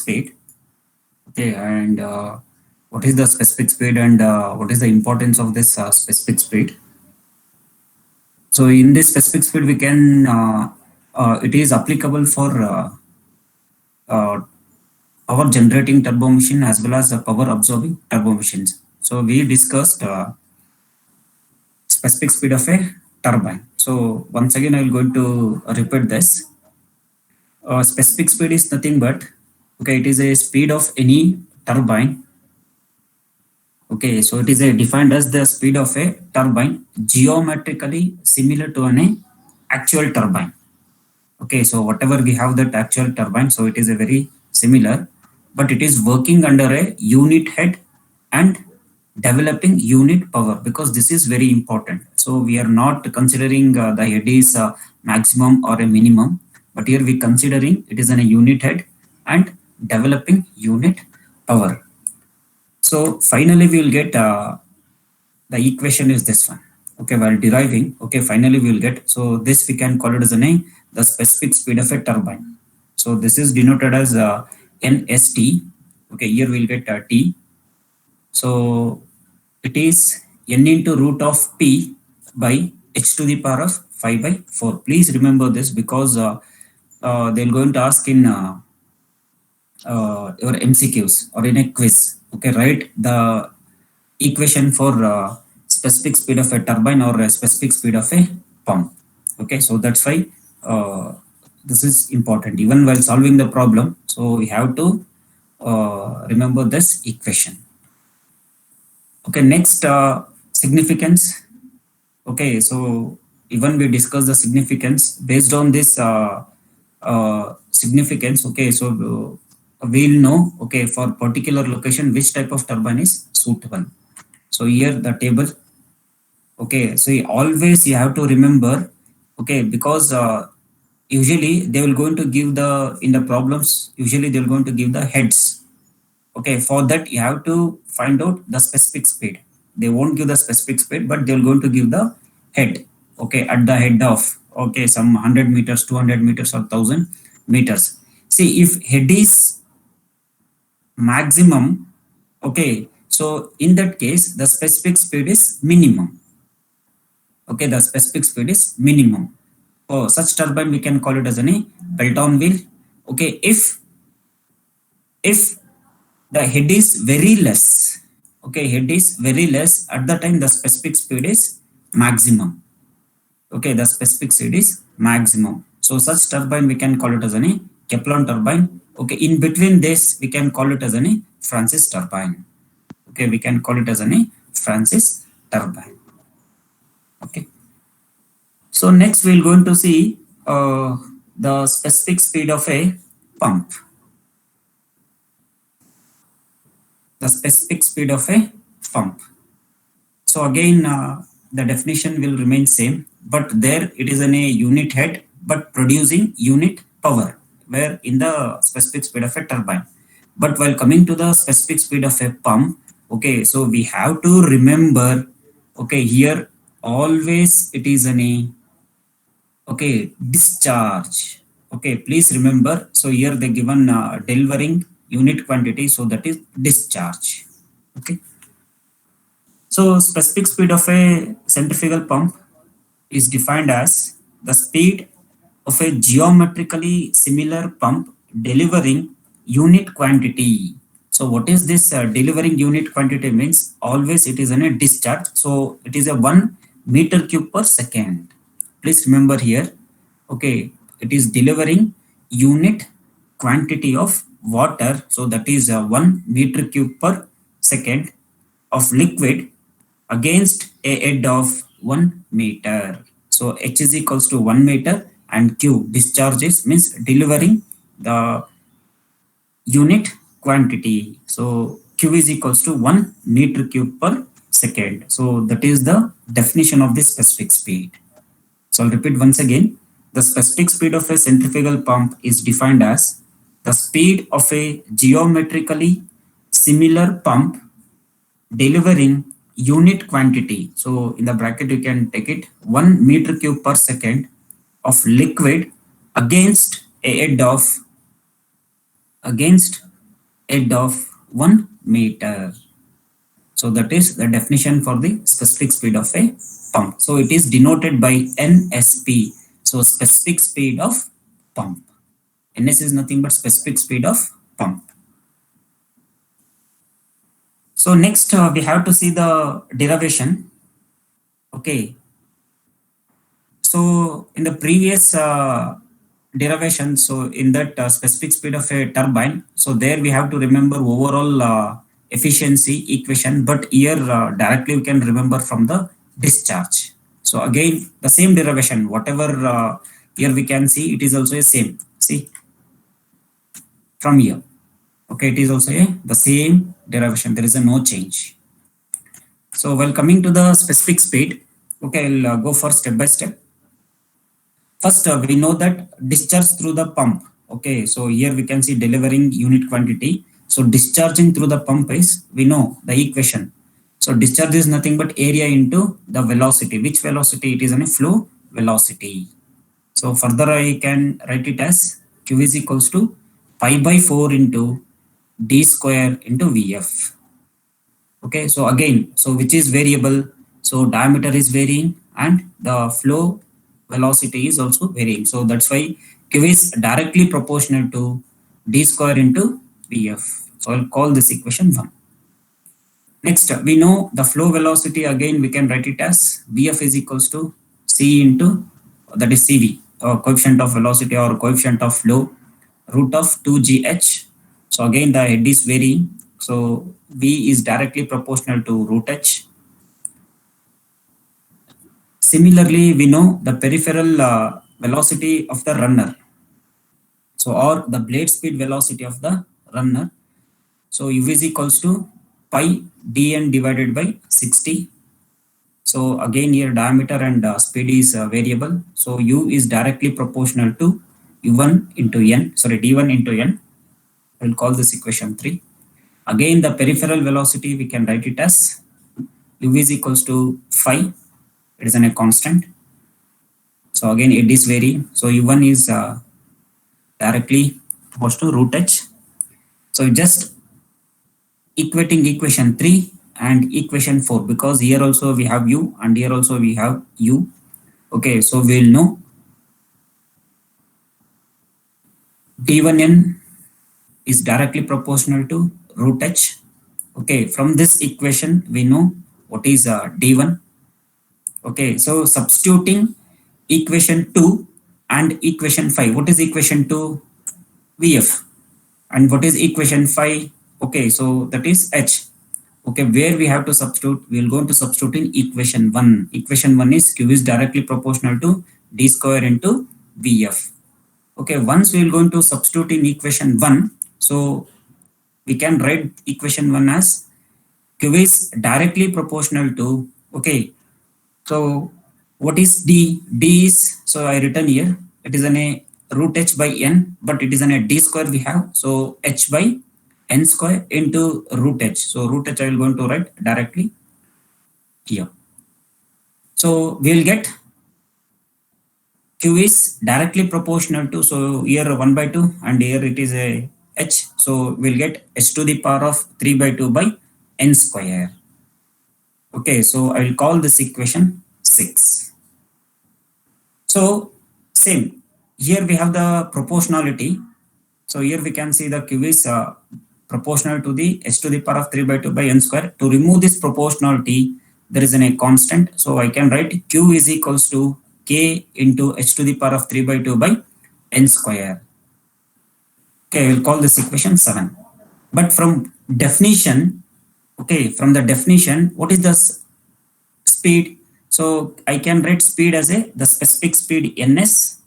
speed. Okay, and what is the specific speed, and what is the importance of this specific speed? So in this specific speed, we can it is applicable for uh, power generating turbo machine as well as power absorbing turbo machines. So we discussed specific speed of a turbine. So once again, I will going to repeat this. Specific speed is nothing but, okay, it is a speed of any turbine. Okay, so it is a defined as the speed of a turbine geometrically similar to an actual turbine. Okay, so whatever we have that actual turbine, so it is a very similar, but it is working under a unit head and developing unit power, because this is very important. So we are not considering the head is maximum or a minimum, but here we considering it is a unit head and developing unit power. So finally we will get the equation is this one. Okay, while deriving, okay, finally we will get, so this we can call it as a name, the specific speed of a turbine. So this is denoted as NST. Okay, here we'll get T. So it is N into root of P by H to the power of 5 by 4. Please remember this, because they're going to ask in your MCQs or in a quiz. Okay, write the equation for specific speed of a turbine or a specific speed of a pump. Okay, so that's why this is important even while solving the problem. So we have to remember this equation. Okay, next significance. Okay, so even we discuss the significance based on this significance. Okay, so we'll know, okay, for particular location which type of turbine is suitable. So here the table. Okay, so always you have to remember, okay, because usually they will going to give the, in the problems, usually they're going to give the heads. Okay, for that you have to find out the specific speed. They won't give the specific speed, but they're going to give the head. Okay, at the head of, okay, some 100 meters, 200 meters or 1000 meters. See, if head is maximum, okay, so in that case the specific speed is minimum. Okay, the specific speed is minimum. For such turbine we can call it as a Pelton wheel. Okay, if the head is very less, okay, head is very less, at the time the specific speed is maximum. Okay, the specific speed is maximum. So such turbine we can call it as a Kaplan turbine. Okay, in between this we can call it as a Francis turbine. Okay, we can call it as a Francis turbine. Okay, so next we're going to see the specific speed of a pump. The specific speed of a pump. So again, the definition will remain same, but there it is in a unit head, but producing unit power, where in the specific speed of a turbine. But while coming to the specific speed of a pump, okay, so we have to remember, okay, here always it is a, okay, discharge. Okay, please remember. So here they given delivering unit quantity, so that is discharge. Okay. So specific speed of a centrifugal pump is defined as the speed of a geometrically similar pump delivering unit quantity. So what is this delivering unit quantity means? Always it is in a discharge. So it is a 1 meter cube per second. Please remember here, okay, it is delivering unit quantity of water. So that is 1 meter cube per second of liquid against a head of 1 meter. So H is equals to 1 meter and Q discharges means delivering the unit quantity. So Q is equals to 1 meter cube per second. So that is the definition of the specific speed. So I'll repeat once again. The specific speed of a centrifugal pump is defined as the speed of a geometrically similar pump delivering unit quantity. So in the bracket you can take it 1 meter cube per second of liquid against a head of, against head of 1 meter. So that is the definition for the specific speed of a pump. So it is denoted by NSP. So specific speed of pump. NS is nothing but specific speed of pump. So next we have to see the derivation. Okay. So in the previous derivation, so in that specific speed of a turbine, so there we have to remember overall efficiency equation, but here directly we can remember from the discharge. So again, the same derivation, whatever here we can see, it is also a same. See from here. Okay, it is also the same derivation. There is a no change. So while coming to the specific speed, okay, I'll go for step by step. First, we know that discharge through the pump. Okay, so here we can see delivering unit quantity. So discharging through the pump is, we know the equation. So discharge is nothing but area into the velocity. Which velocity? It is on a flow velocity. So further I can write it as Q is equals to pi by 4 into d square into Vf. Okay, so again, so which is variable? So diameter is varying and the flow velocity is also varying. So that's why Q is directly proportional to d square into Vf. So I'll call this equation 1. Next, we know the flow velocity. Again, we can write it as Vf is equals to C into, that is Cv, or coefficient of velocity or coefficient of flow, root of 2gh. So again, the head is varying. So V is directly proportional to root h. Similarly, we know the peripheral velocity of the runner. So, or the blade speed velocity of the runner. So, U is equals to pi dn divided by 60. So, again here diameter and speed is variable. So, U is directly proportional to U1 into N, sorry, D1 into N. I will call this equation 3. Again, the peripheral velocity, we can write it as U is equals to phi. It is a constant. So again, it is varying. So U1 is directly opposed to root h. So just equating equation 3 and equation 4, because here also we have U and here also we have U. Okay, so we will know D1n is directly proportional to root h. Okay, from this equation we know what is D1. Okay, so substituting equation 2 and equation 5. What is equation 2? Vf. And what is equation 5? Okay, so that is H. Okay, where we have to substitute, we will go to substitute in equation 1. Equation 1 is Q is directly proportional to D square into Vf. Okay, once we will go to substitute in equation 1, so we can write equation 1 as Q is directly proportional to, okay, so what is D? D is, so I written here, it is a root h by n, but it is a d square we have. So h by n square into root h. So root h I will going to write directly here. So we will get Q is directly proportional to, so here 1 by 2 and here it is a h. So we'll get h to the power of 3 by 2 by n square. Okay, so I will call this equation 6. So same, here we have the proportionality. So here we can see the Q is proportional to the h to the power of 3 by 2 by n square. To remove this proportionality, there is a constant. So I can write Q is equals to K into h to the power of 3 by 2 by n square. Okay, I will call this equation 7. But from definition, okay, from the definition, what is the speed? So I can write speed as the specific speed ns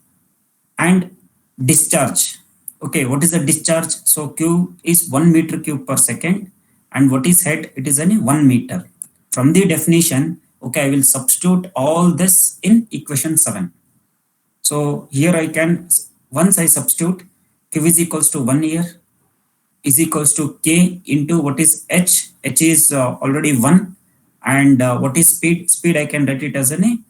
and discharge. Okay, what is the discharge? So Q is 1 meter cube per second, and what is head? It is only 1 meter. From the definition, okay, I will substitute all this in equation 7. So here I can, once I substitute, Q is equals to 1 here is equals to K into what is H. H is already 1, and what is speed? Speed I can write it as an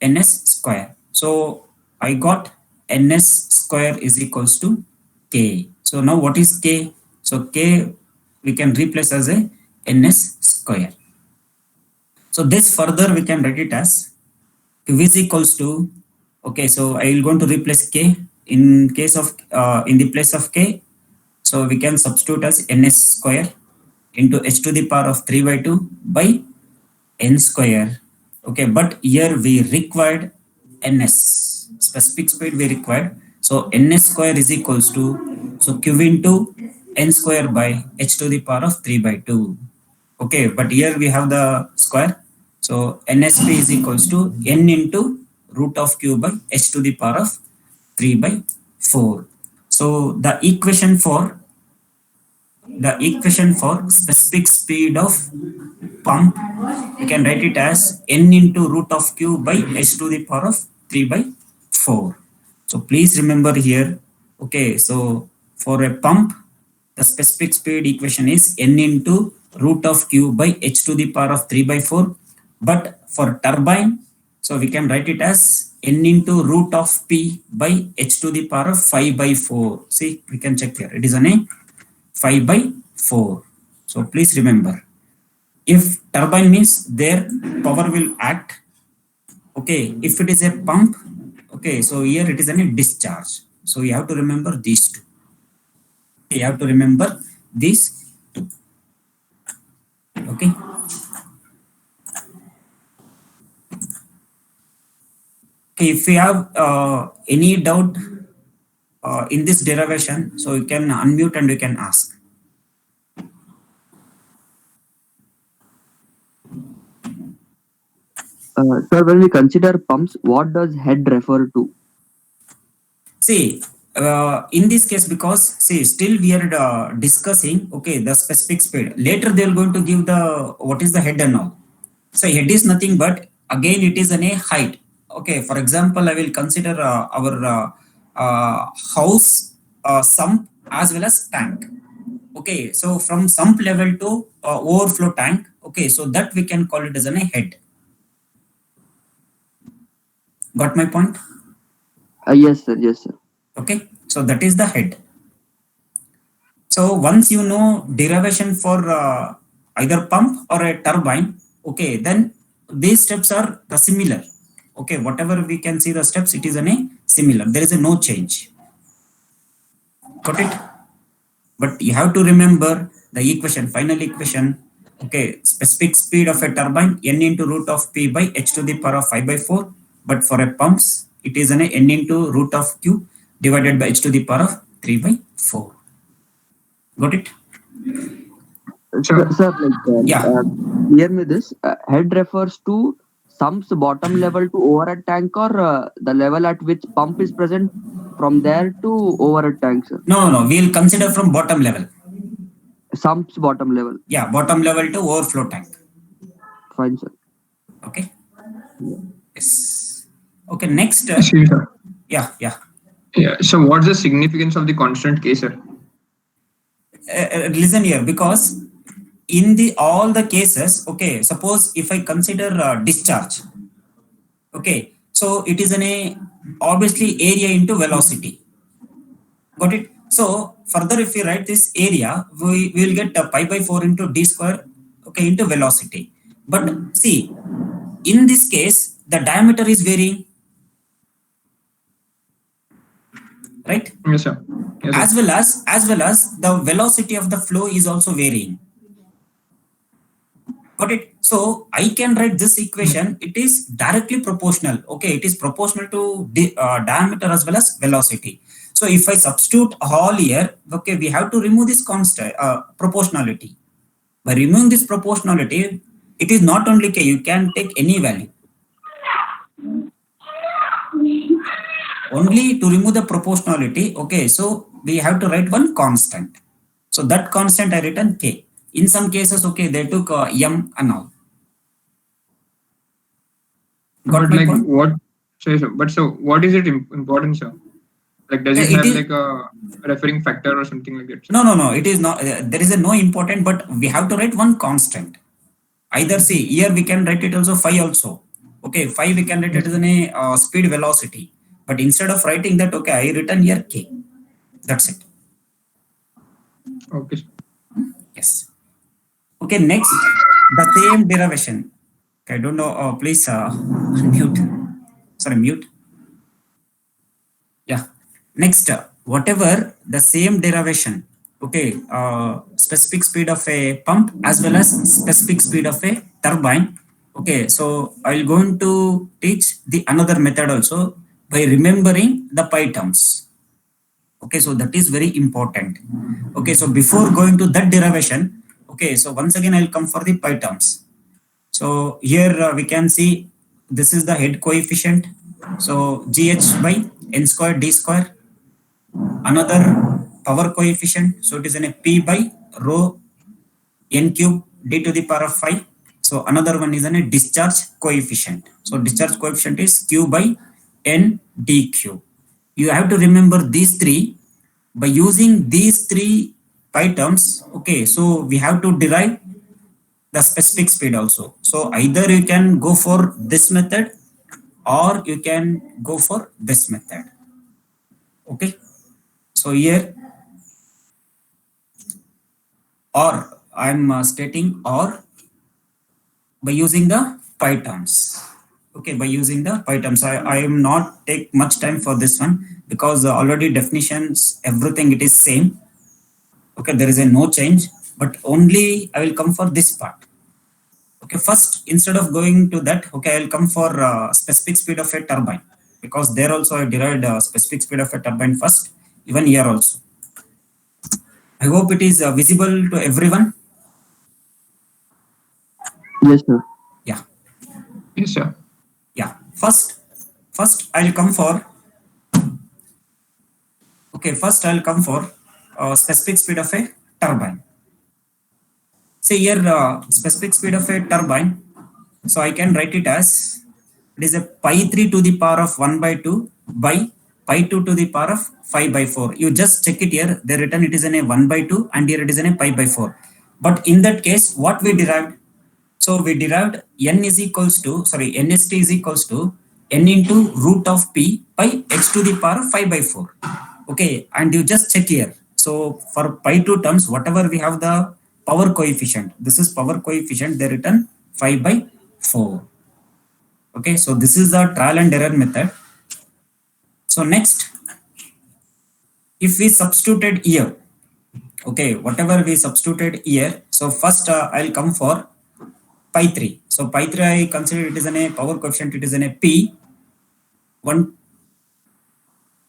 ns square. So I got ns square is equals to K. So now what is K? So K we can replace as a ns square. So this further we can write it as Q is equals to, okay, so I will going to replace K in case of, in the place of K. So we can substitute as ns square into h to the power of 3 by 2 by n square. Okay, but here we required ns, specific speed we required. So ns square is equals to, so q into n square by h to the power of 3 by 2. Okay, but here we have the square. So nsp is equals to n into root of q by h to the power of 3 by 4. So the equation for specific speed of pump, we can write it as n into root of q by h to the power of 3 by 4. So please remember here, okay, so for a pump, the specific speed equation is n into root of q by h to the power of 3 by 4. But for turbine, so we can write it as n into root of p by h to the power of 5 by 4. See, we can check here. It is an a 5 by 4. So please remember, if turbine means their power will act, okay, if it is a pump, okay, so here it is a discharge. So you have to remember these two. You have to remember these two. Okay. Okay, if you have any doubt in this derivation, so you can unmute and you can ask. Sir, when we consider pumps, what does head refer to? See, in this case, because see, still we are discussing, okay, the specific speed. Later they are going to give the what is the head and all. So head is nothing but again it is an a height. Okay, for example, I will consider our house sump as well as tank. Okay, so from sump level to overflow tank. Okay, so that we can call it as an a head. Got my point? Yes, sir. Yes, sir. Okay, so that is the head. So once you know derivation for either pump or a turbine, okay, then these steps are the similar. Okay, whatever we can see the steps, it is a similar. There is a no change. Got it? But you have to remember the equation, final equation. Okay, specific speed of a turbine n into root of p by h to the power of 5 by 4. But for a pumps, it is an n into root of q divided by h to the power of 3 by 4. Got it? Sir, Yeah. Hear me this. Head refers to sump's bottom level to overhead tank, or the level at which pump is present from there to overhead tank, sir. No, we'll consider from bottom level. Sump's bottom level. Yeah, bottom level to overflow tank. Fine, sir. Okay. Yes. Okay, next. Sure. Yeah. So what's the significance of the constant K, sir? Listen here, because in the all the cases, okay, suppose if I consider discharge, okay, so it is obviously area into velocity. Got it? So further, if we write this area, we will get pi by 4 into d square, okay, into velocity. But see, in this case, the diameter is varying, right? Yes, sir. Yes, sir. As well as the velocity of the flow is also varying. Got it? So I can write this equation. It is directly proportional. Okay, it is proportional to the diameter as well as velocity. So if I substitute all here, okay, we have to remove this constant proportionality. By removing this proportionality, it is not only K, you can take any value. Only to remove the proportionality, okay, so we have to write one constant. So that constant I written K. In some cases, okay, they took M and all. But like point? What? So what is it important, sir? Like does it have like a referring factor or something like that? Sir? No. It is not. There is a no important, but we have to write one constant. Either see here we can write it also phi also. Okay, phi we can write it as a speed velocity. But instead of writing that, okay, I written here K. That's it. Okay. Yes. Okay, next, the same derivation. Okay, I don't know, please mute. Sorry, mute. Yeah. Next, whatever the same derivation, okay, specific speed of a pump as well as specific speed of a turbine. Okay, so I'll going to teach the another method also by remembering the pi terms. Okay, so that is very important. Okay, so before going to that derivation, okay, so once again I'll come for the pi terms. So here we can see this is the head coefficient. So GH by n square d square. Another power coefficient. So it is in a P by rho n cube d to the power of 5. So another one is in a discharge coefficient. So discharge coefficient is Q by n d cube. You have to remember these three. By using these three pi terms, okay, so we have to derive the specific speed also. So either you can go for this method or you can go for this method. Okay. So here, or I'm stating or by using the pi terms. Okay, by using the pi terms. I am not take much time for this one because already definitions, everything it is same. Okay, there is a no change, but only I will come for this part. Okay, first, instead of going to that, okay, I'll come for specific speed of a turbine because there also I derived specific speed of a turbine first, even here also. I hope it is visible to everyone. Yes, sir. Yeah. Yes, sir. Yeah. First I'll come for, okay, first I'll come for specific speed of a turbine. Say here specific speed of a turbine. So I can write it as it is a pi 3 to the power of 1 by 2 by pi 2 to the power of 5 by 4. You just check it here. They written it is in a 1 by 2 and here it is in a pi by 4. But in that case, what we derived? So we derived n is equals to, sorry, nst is equals to n into root of p by x to the power of 5 by 4. Okay, and you just check here. So for pi 2 terms, whatever we have the power coefficient, this is power coefficient, they written 5 by 4. Okay, so this is the trial and error method. So next, if we substituted here, okay, whatever we substituted here, so first I'll come for pi 3. So pi 3 I consider it is in a power coefficient, it is in a P 1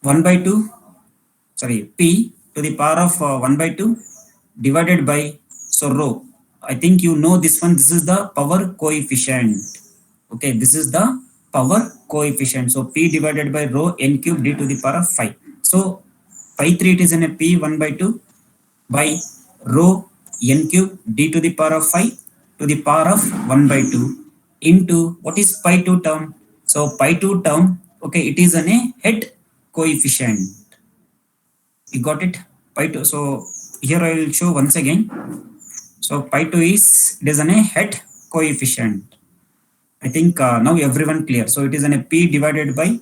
by 2, sorry, P to the power of 1 by 2 divided by, so rho. I think you know this one, this is the power coefficient. Okay, this is the power coefficient. So P divided by rho n cube d to the power of 5. So pi 3 it is in a P 1 by 2 by rho n cube d to the power of 5 to the power of 1 by 2 into what is pi 2 term. So pi 2 term, okay, it is an a head coefficient. You got it? Pi 2. So here I will show once again. So pi 2 is, it is an a head coefficient. I think now everyone clear. So it is an a P divided by,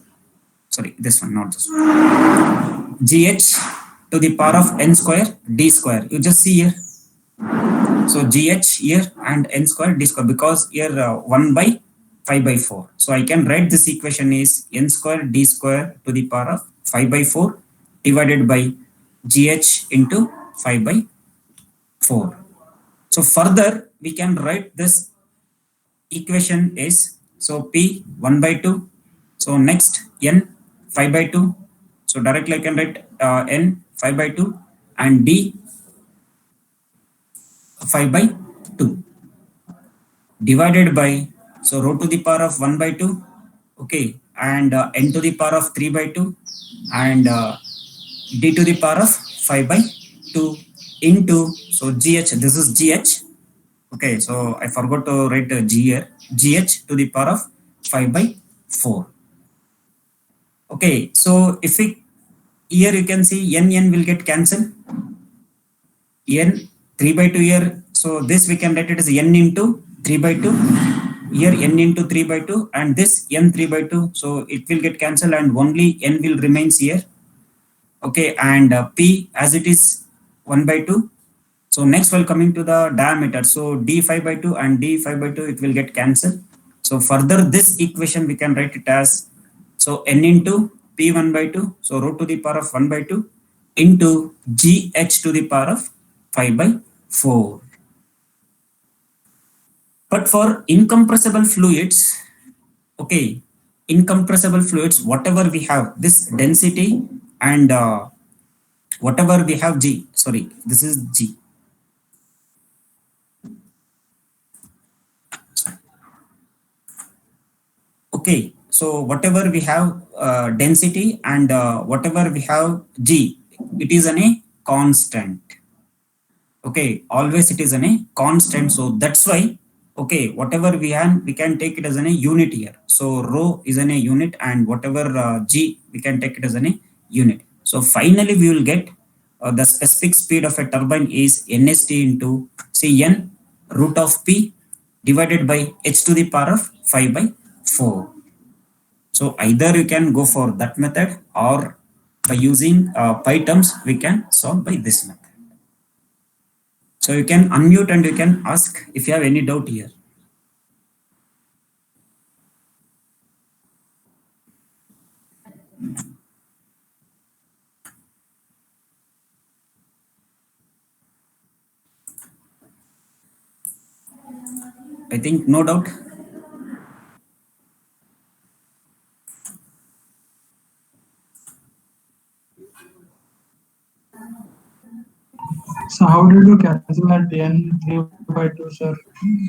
sorry, this one, not this one. GH to the power of n square d square. You just see here. So GH here and n square d square, because here 1 by 5 by 4. So I can write this equation is n square d square to the power of 5 by 4 divided by GH into 5 by 4. So further we can write this equation is, so P 1 by 2. So next n 5 by 2. So directly I can write n 5 by 2 and d 5 by 2 divided by, so rho to the power of 1 by 2, okay, and n to the power of 3 by 2 and d to the power of 5 by 2 into, so GH, this is GH, okay, so I forgot to write G here, GH to the power of 5 by 4. Okay, so if we, here you can see n will get cancelled, n 3 by 2 here, so this we can write it as n into 3 by 2, here n into 3 by 2 and this n 3 by 2, so it will get cancelled and only n will remains here. Okay, and P as it is 1 by 2 So next we'll coming to the diameter. So d5 by 2 and d5 by 2, it will get cancelled. So further this equation we can write it as, so n into p1 by 2, so root to the power of 1 by 2 into gh to the power of 5 by 4. But for incompressible fluids, okay, incompressible fluids, whatever we have, this density and whatever we have G, sorry, this is G. Okay, so whatever we have density and whatever we have G, it is a constant. Okay, always it is a constant. So that's why, okay, whatever we have, we can take it as a unit here. So rho is a unit, and whatever G, we can take it as a unit. So finally we will get the specific speed of a turbine is NST into Cn root of P divided by h to the power of 5 by 4. So either you can go for that method, or by using pi terms, we can solve by this method. So you can unmute and you can ask if you have any doubt here. I think no doubt. So how did you cancel that n3 by 2, sir?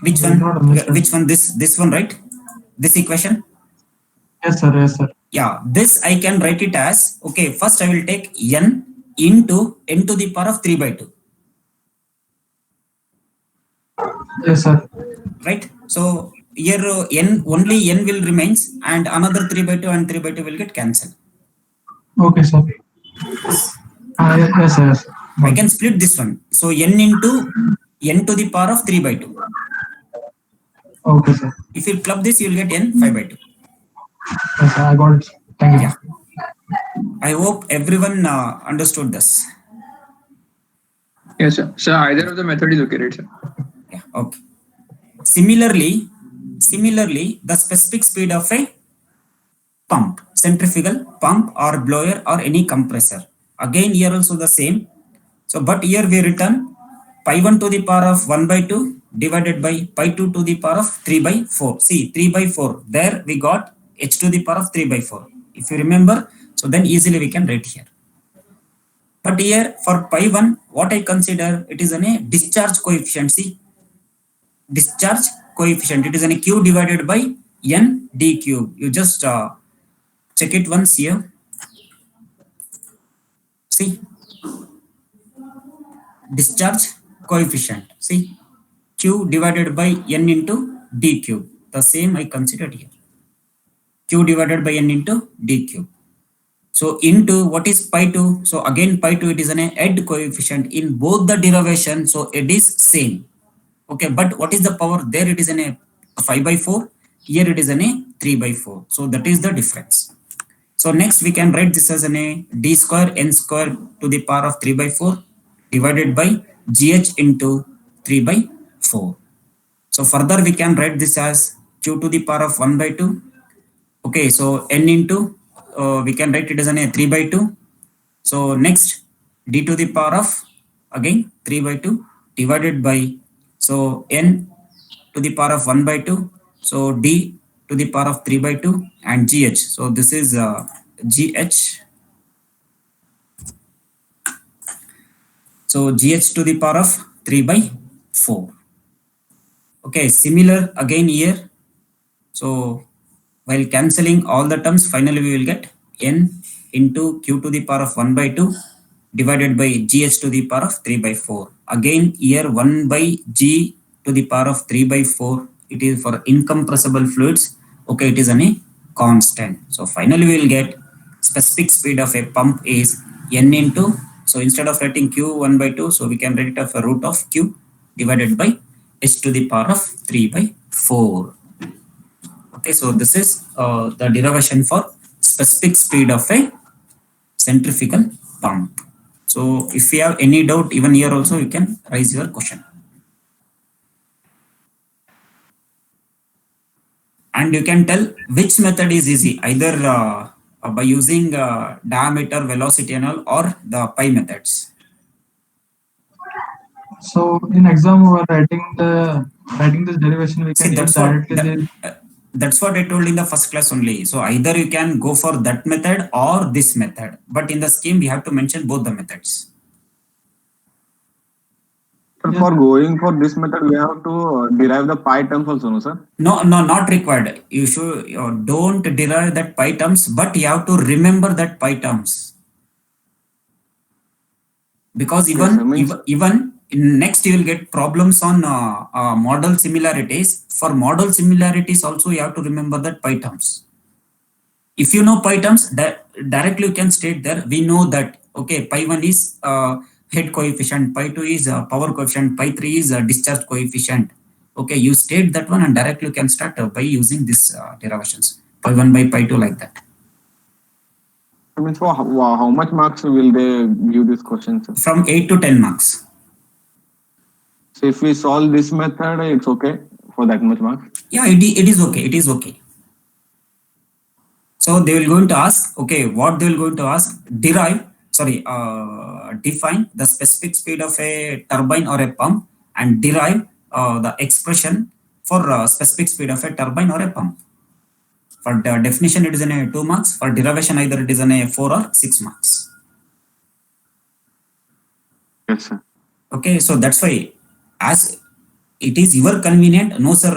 Which I did not one? understand. Which one? This one, right? This equation? Yes, sir. Yes, sir. Yeah, this I can write it as, okay, first I will take n into n to the power of 3 by 2. Yes, sir. Right? So here n, only n will remains, and another 3 by 2 and 3 by 2 will get cancelled. Okay, sir. Yes, sir. Yes. I can split this one. So n into n to the power of 3 by 2. Okay, sir. If you club this, you will get n 5 by 2. Yes, sir. I got it. Thank you. Yeah. I hope everyone understood this. Yes, sir. So either of the method is okay, right, sir? Yeah, okay. Similarly, the specific speed of a pump, centrifugal pump or blower or any compressor. Again, here also the same. So, but here we written pi 1 to the power of 1 by 2 divided by pi 2 to the power of 3 by 4. See, 3 by 4. There we got h to the power of 3 by 4. If you remember, so then easily we can write here. But here for pi 1, what I consider, it is a discharge coefficient. See, discharge coefficient, it is a q divided by n d cube. You just check it once here. See, discharge coefficient, see, q divided by n into d cube. The same I considered here, q divided by n into d cube. So into what is pi 2? So again pi 2, it is an head coefficient in both the derivation. So it is same. Okay, but what is the power? There it is an a 5 by 4. Here it is an a 3 by 4. So that is the difference. So next we can write this as an a d square n square to the power of 3 by 4 divided by gh into 3 by 4. So further we can write this as q to the power of 1 by 2. Okay, so n into we can write it as an a 3 by 2. So next d to the power of again 3 by 2 divided by, so n to the power of 1 by 2. So d to the power of 3 by 2 and gh. So this is gh. So gh to the power of 3 by 4. Okay, similar again here. So while cancelling all the terms, finally we will get n into q to the power of 1 by 2 divided by gh to the power of 3 by 4. Again here 1 by g to the power of 3 by 4. It is for incompressible fluids. Okay, it is a constant. So finally we will get specific speed of a pump is n into, so instead of writing q 1 by 2, so we can write it as a root of q divided by h to the power of 3 by 4. Okay, so this is the derivation for specific speed of a centrifugal pump. So if you have any doubt, even here also you can raise your question. And you can tell which method is easy, either by using diameter, velocity and all, or the pi methods. So in exam we are writing this derivation, we See, can use directly that's what I told in the first class only. So either you can go for that method or this method, but in the scheme we have to mention both the methods. Sir, Yes, for sir. going for this method, we have to derive the pi terms also, no, sir? No, not required. You should don't derive that pi terms, but you have to remember that pi terms. Because Yes, sir. Means even in next you will get problems on model similarities. For model similarities also you have to remember that pi terms. If you know pi terms, directly you can state there. We know that okay, pi 1 is head coefficient, pi 2 is power coefficient, pi 3 is discharge coefficient. Okay, you state that one and directly you can start by using this derivations, pi 1 by pi 2 like that. means for how much marks will they give this question, sir? From 8 to 10 marks. So if we solve this method, it's okay for that much marks. Yeah, it is okay. It is okay. So they will going to ask, okay, what they will going to ask, define the specific speed of a turbine or a pump and derive the expression for specific speed of a turbine or a pump. For the definition, it is in a 2 marks. For derivation, either it is in a 4 or 6 marks. Yes, sir. Okay, so that's why as it is your convenient, no sir,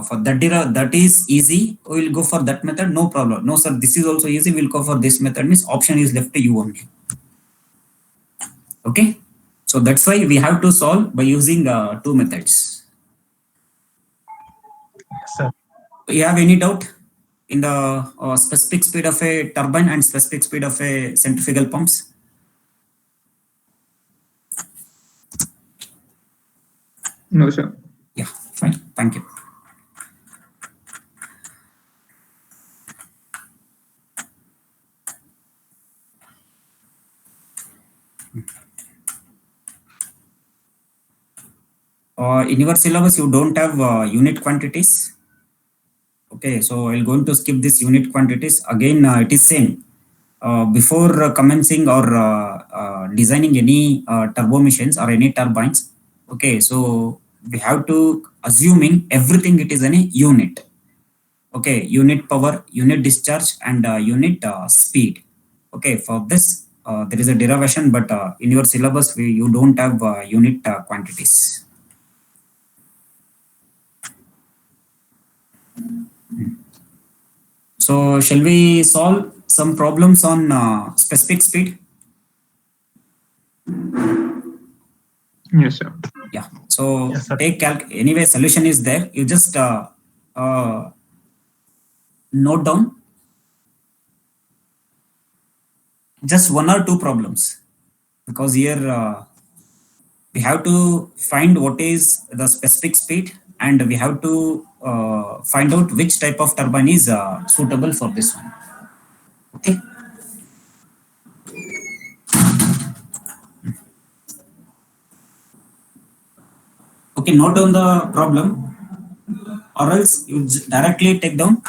for that is easy, we will go for that method, no problem. No sir, this is also easy, we'll go for this method, means option is left to you only. Okay, so that's why we have to solve by using 2 methods. Yes, sir. You have any doubt in the specific speed of a turbine and specific speed of a centrifugal pumps? No, sir. Yeah, fine, thank you. In your syllabus, you don't have unit quantities. Okay, so I'll going to skip this unit quantities. Again, it is same. Before commencing or designing any turbo machines or any turbines, okay, so we have to assuming everything it is in a unit. Okay, unit power, unit discharge and unit speed. Okay, for this there is a derivation, but in your syllabus you don't have unit quantities. So shall we solve some problems on specific speed? Yes, sir. Yeah. So Yes, sir. take anyway, solution is there. You just note down just 1 or 2 problems, because here we have to find what is the specific speed and we have to find out which type of turbine is suitable for this one. Okay. Okay, note down the problem, or else you directly take down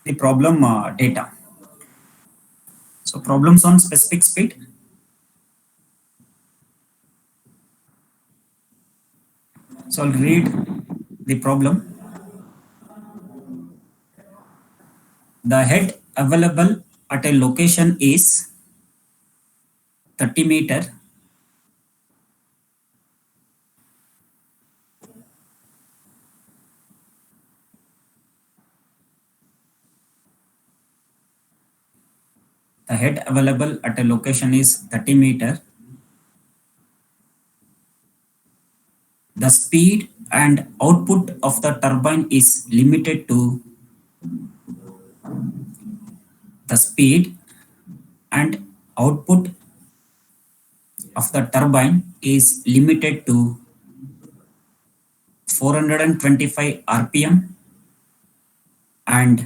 the problem data. So problems on specific speed. So I'll read the problem. The head available at a location is 30 meter. The head available at a location is 30 meter. The speed and output of the turbine is limited to the speed and output of the turbine is limited to 425 RPM and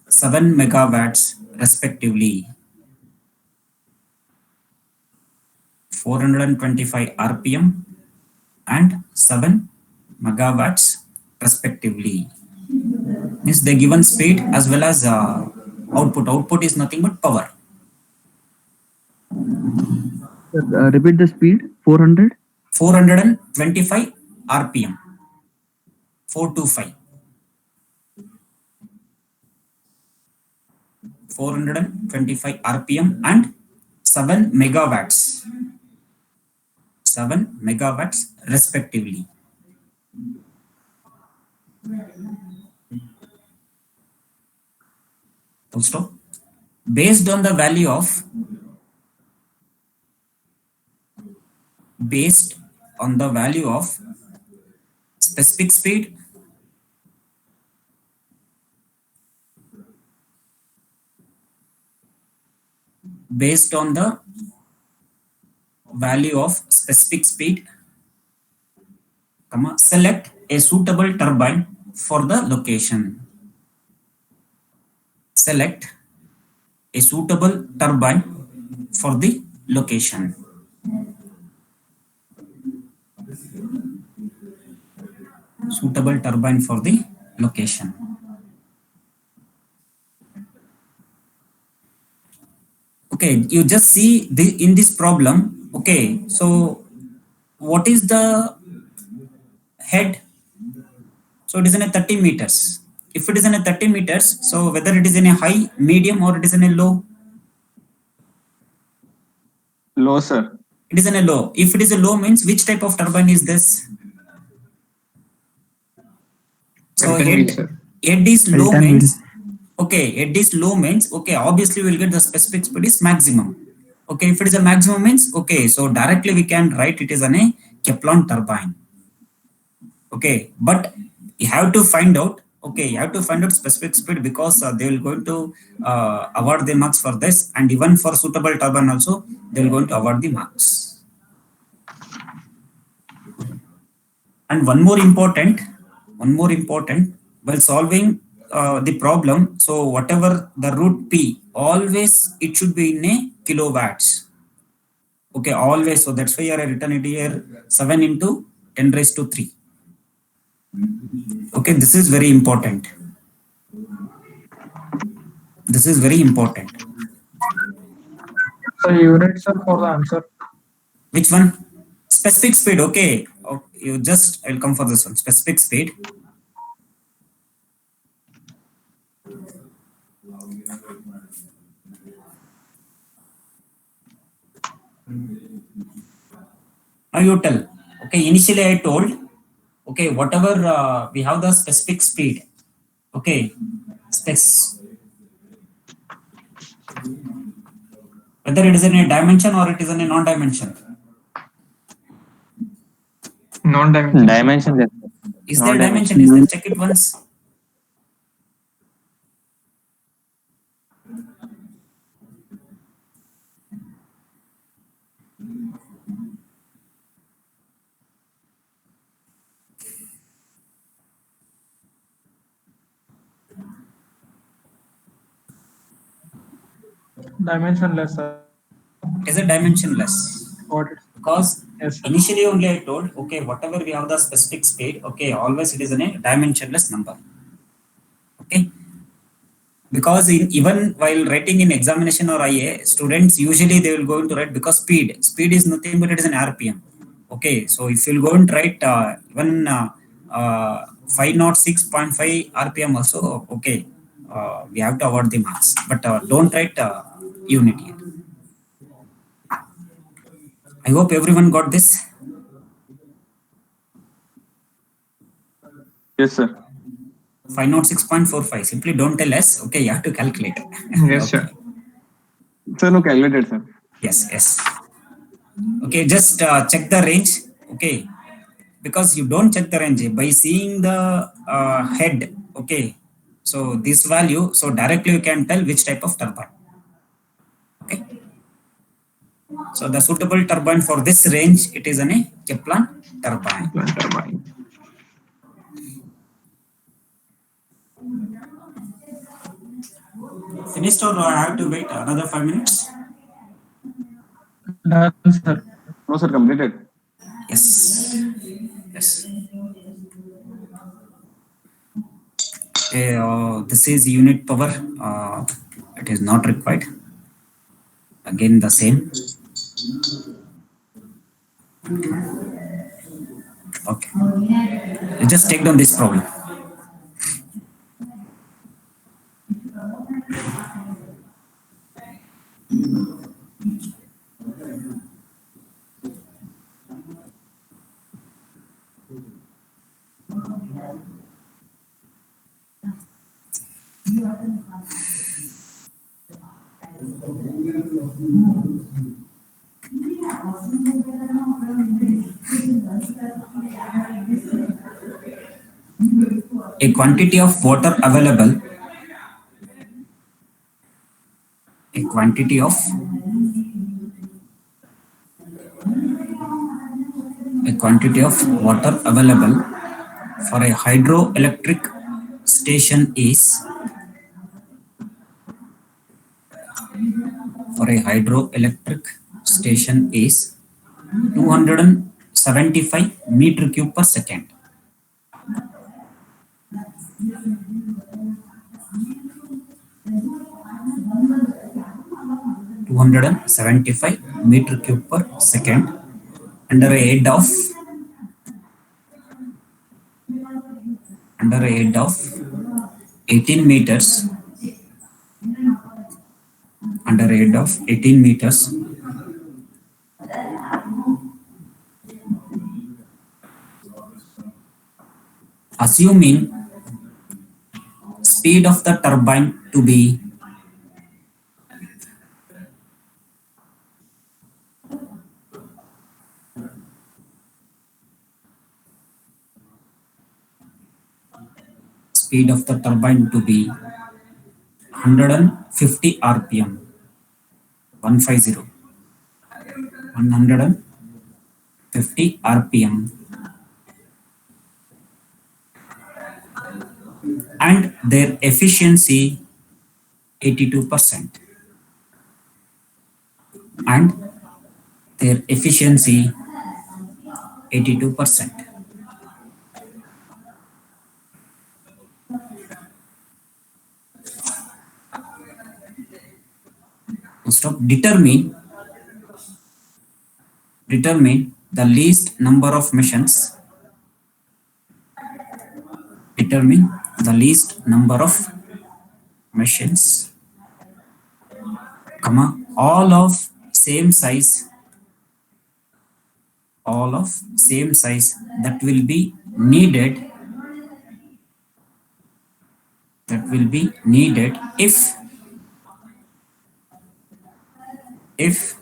7 megawatts respectively. 425 rpm and 7 megawatts respectively. Means the given speed as well as output. Output is nothing but power. Repeat the speed. 400. 425 rpm. 425. 425 rpm and 7 megawatts. 7 megawatts respectively. Full stop. Based on the value of specific speed, based on the value of specific speed, select a suitable turbine for the location. Select a suitable turbine for the location. Suitable turbine for the location. Okay, you just see in this problem. Okay, so what is the head? So it is in a 30 meters. If it is in a 30 meters, so whether it is in a high, medium, or it is in a low? Low, sir. It is in a low. If it is a low means which type of turbine is this? So head is low means, okay, head is low means, okay, obviously we'll get the specific speed is maximum. Okay, if it is a maximum means, okay, so directly we can write it is a Kaplan turbine. Okay, but you have to find out, okay, you have to find out specific speed because they will going to award the marks for this, and even for suitable turbine also they will going to award the marks. And one more important, while solving the problem, so whatever the root P, always it should be in a kilowatts. Okay, always. So that's why I written it here 7 into 10 raised to 3. Okay, this is very important. This is very important. So units are for the answer. Which one? Specific speed. Okay, you just, I'll come for this one. Specific speed. Now you tell. Okay, initially I told, okay, whatever we have the specific speed. Okay, whether it is in a dimension or it is in a non-dimension. Non-dimension. Dimension. Yes. Is there dimension? Is there? Check it once. Dimensionless, sir. Is it dimensionless? Got it. Because Yes, sir. initially only I told, okay, whatever we have the specific speed, okay, always it is in a dimensionless number. Okay. Because even while writing in examination or IA, students usually they will go into write because speed is nothing but it is an RPM. Okay, so if you'll go and write even 506.5 RPM also, okay, we have to award the marks, but don't write unit here. I hope everyone got this. Yes, sir. 506.45. Simply don't tell us. Okay, you have to calculate. Yes, Okay. sir. Sir, no calculated, sir. Yes. Okay, just check the range. Okay, because you don't check the range by seeing the head. Okay, so this value, so directly you can tell which type of turbine. Okay, so the suitable turbine for this range, it is a Kaplan turbine. Turbine. Finished or I have to wait another 5 minutes? Done, sir. No, sir, completed. Yes. Yes. Okay, this is unit power. It is not required. Again, the same. Okay. You just take down this problem. A quantity of water available. A quantity of water available for a hydroelectric station is 275 meter cube per second. meter cube per second under a head of 18 meters. Under a head of 18 meters. Assuming speed of the turbine to be speed of the turbine to be 150 rpm. 150 rpm, and their efficiency 82%, and their efficiency 82%. Stop. Determine the least number of machines. Determine the least number of machines, comma, all of same size that will be needed if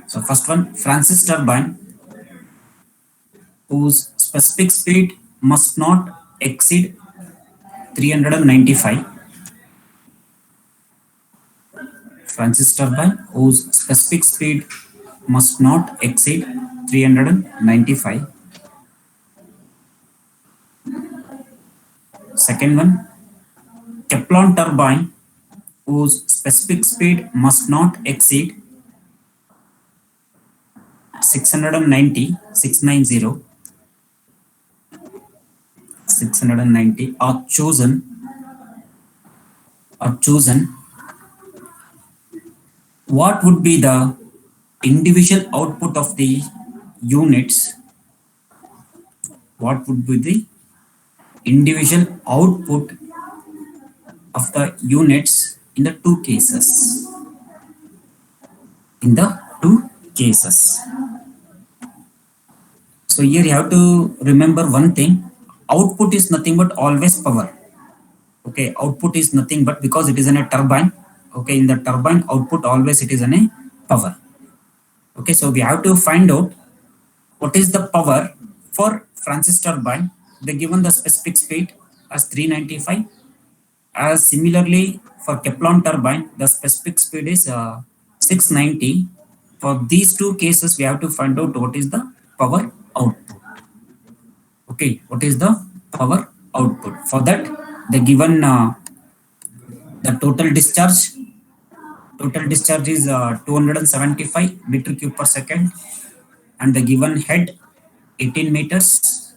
so first one, Francis turbine whose specific speed must not exceed 395. Francis turbine whose specific speed must not exceed 395. Second one, Kaplan turbine whose specific speed must not exceed 690 are chosen. What would be the individual output of the units? What would be the individual output of the units in the two cases? So here you have to remember one thing. Output is nothing but always power. Okay, output is nothing but, because it is in a turbine. Okay, in the turbine output always it is in a power. Okay, so we have to find out what is the power for Francis turbine. They given the specific speed as 395. As similarly for Kaplan turbine, the specific speed is 690. For these two cases, we have to find out what is the power output. Okay, what is the power output? For that, the given The total discharge is 275 meter cube per second, and the given head 18 meters,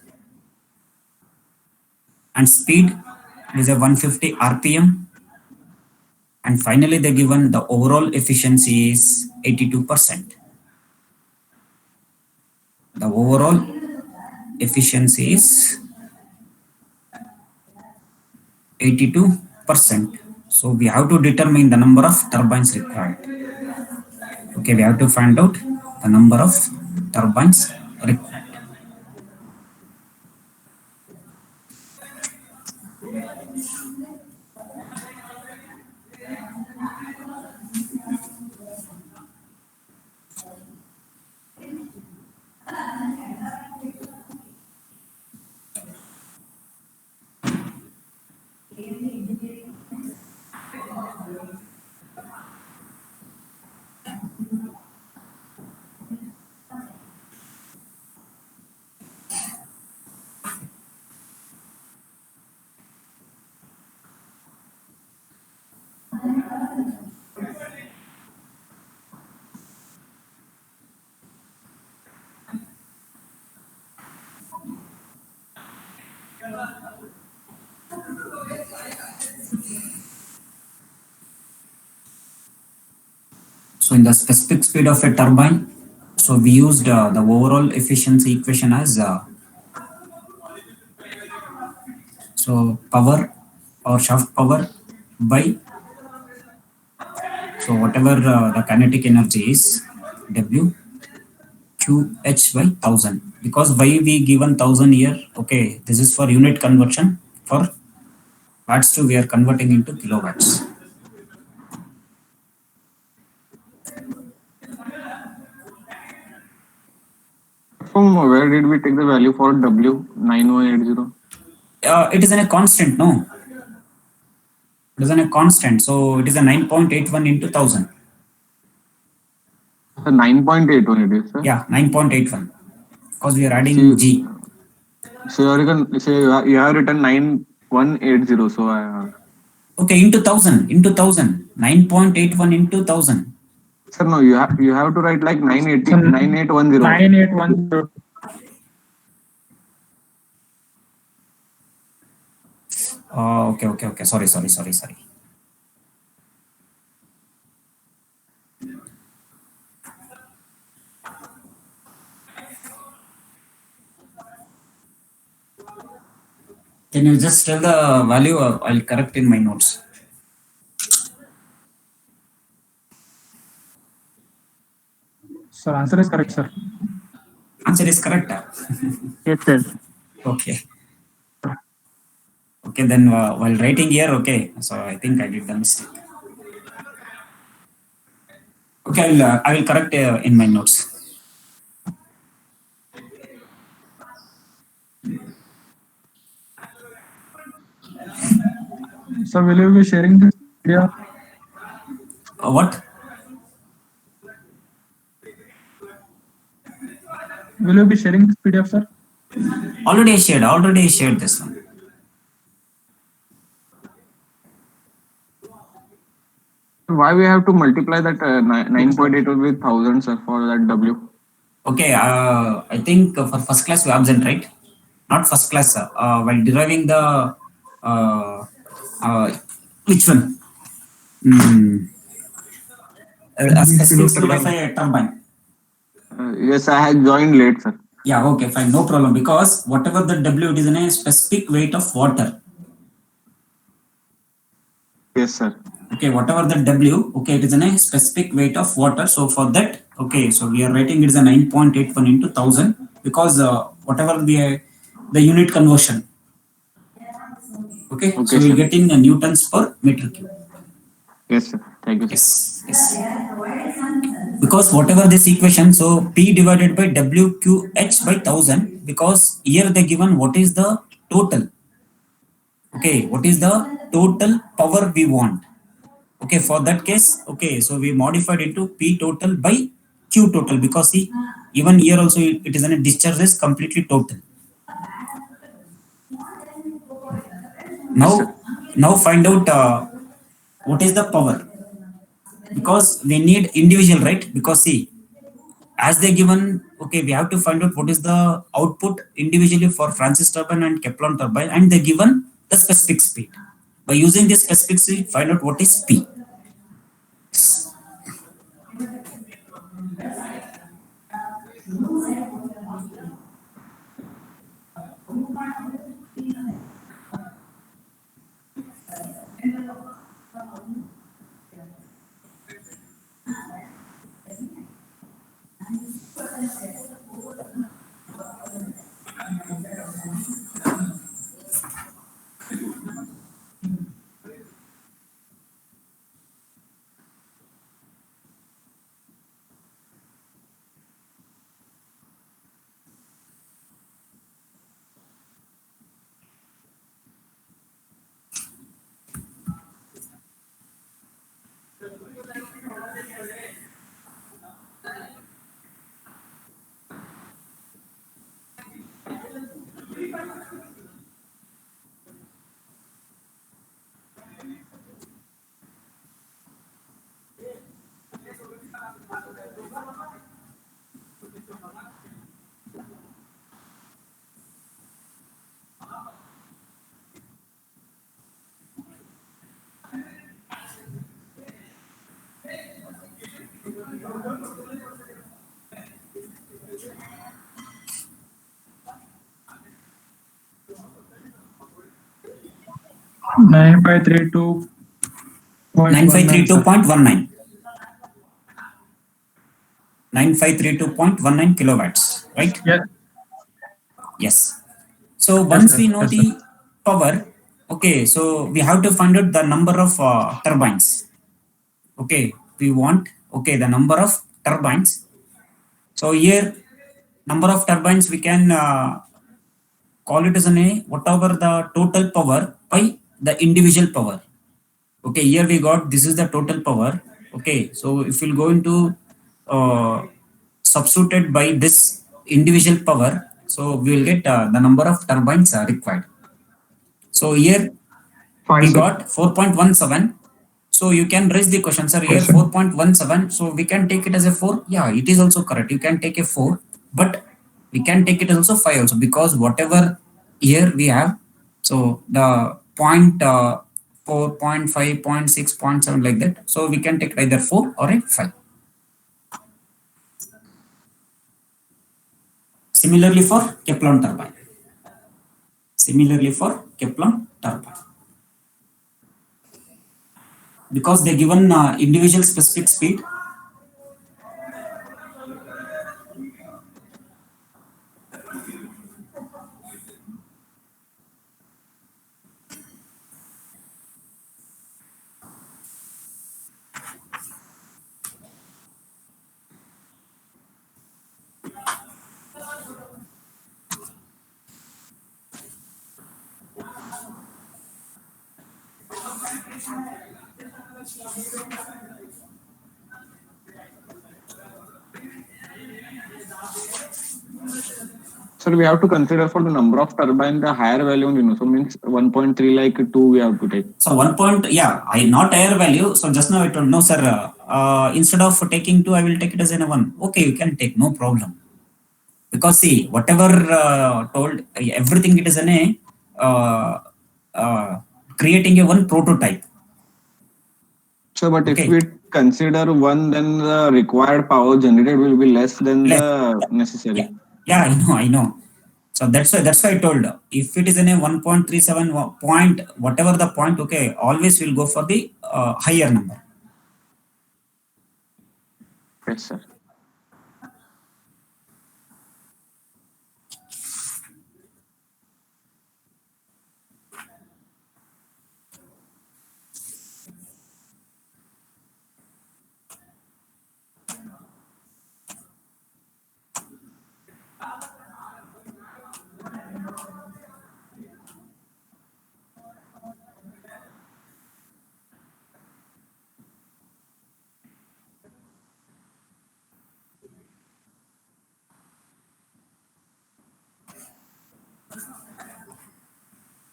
and speed is a 150 rpm, and finally they given the overall efficiency is 82%. The overall efficiency is 82%. So we have to determine the number of turbines required. Okay, we have to find out the number of turbines required. So in the specific speed of a turbine, so we used the overall efficiency equation as so power or shaft power by, so whatever the kinetic energy is, W QH by 1000. Because why we given 1000 here? Okay, this is for unit conversion. For watts to we are converting into kilowatts. From where did we take the value for W9180? It is in a constant, no? It is in a constant, so it is a 9.81 into 1000. So 9.81 it is, sir. Yeah, 9.81. Because we are adding G. So you have written 9180. So Okay, into 1000, into 1000. 9.81 into 1000. sir, no, you have to write like 980, 9810. 9810. Okay. Sorry. Can you just tell the value? I'll correct in my notes. Sir, answer is correct, sir. Answer is correct. Yes, sir. Okay. Okay, then while writing here, okay, so I think I did the mistake. Okay, I will correct in my notes. Sir, will you be sharing this video? What? Will you be sharing this PDF, sir? Already I shared this one. Why we have to multiply that 9.8 with 1000, sir, for that W? Okay, I think for first class we absent, right? Not first class, while deriving the which one? A specific speed of a turbine. Yes, I had joined late, sir. Yeah, okay, fine, no problem. Because whatever the W, it is in a specific weight of water. Yes, sir. Okay, whatever the W, okay, it is in a specific weight of water. So for that, okay, so we are writing it is a 9.81 into 1000 because whatever the unit conversion. Okay, so we are getting newtons per meter cube. Yes, sir. Thank you, sir. Yes. Because whatever this equation, so P divided by WQH by 1000, because here they given what is the total. Okay, what is the total power we want? Okay, for that case, okay, so we modified into P total by Q total, because see, even here also it is a discharge is completely total. Now find out what is the power? Because we need individual, right? Because see, as they given, okay, we have to find out what is the output individually for Francis turbine and Kaplan turbine, and they given the specific speed. By using this specific speed, find out what is P. 9532. 9532.19. 9532.19 kilowatts, right? Yeah. Yes. So once we know Yes, sir. the power, okay, so we have to find out the number of turbines. Okay, we want, okay, the number of turbines. So here, number of turbines, we can call it as an A, whatever the total power by the individual power. Okay, here we got, this is the total power. Okay, so if we'll go into substituted by this individual power, so we will get the number of turbines required. So here Five, we sir. got 4.17. So you can raise the question, sir, here Yes, sir. 4.17. So we can take it as a 4. Yeah, it is also correct. You can take a 4, but we can take it as also 5 also, because whatever here we have, so the point 4, 0.5, 0.6, 0.7 like that. So we can take either 4 or a 5. Similarly for Kaplan turbine. Similarly for Kaplan turbine. Because they given individual specific speed. So we have to consider for the number of turbine the higher value only, so means 1.3 like 2 we have to take. So 1 point, yeah, I not higher value. So just now I told, no sir, instead of taking 2, I will take it as a 1. Okay, you can take, no problem. Because see, whatever told, everything it is an a creating a one prototype. So but Okay. if we consider 1, then the required power generated will be less than the necessary. Yeah, I know. So that's why I told, if it is in a 1.37 point, whatever the point, okay, always will go for the higher number. Yes, sir.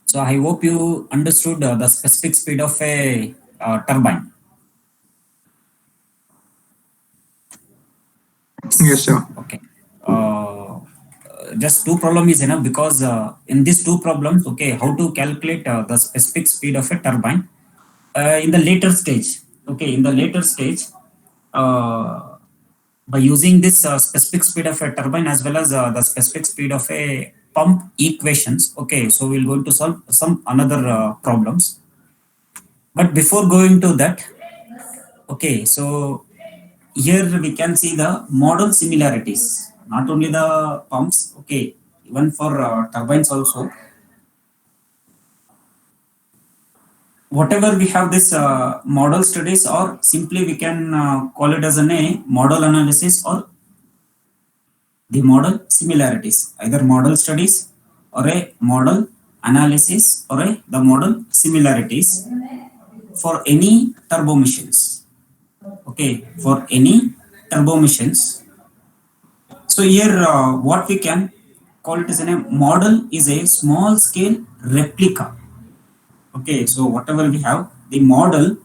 So I hope you understood the specific speed of a turbine. Yes, sir. Okay. Just two problem is enough because in these two problems, okay, how to calculate the specific speed of a turbine in the later stage. Okay, in the later stage, uh, by using this specific speed of a turbine as well as the specific speed of a pump equations. Okay, so we're going to solve some another problems. But before going to that, okay, so here we can see the model similarities, not only the pumps, okay, even for turbines also. Whatever we have this model studies, or simply we can call it as a model analysis or the model similarities, either model studies or a model analysis or the model similarities for any turbo machines. Okay, for any turbo machines. So here what we can call it as a model is a small scale replica. Okay, so whatever we have, the model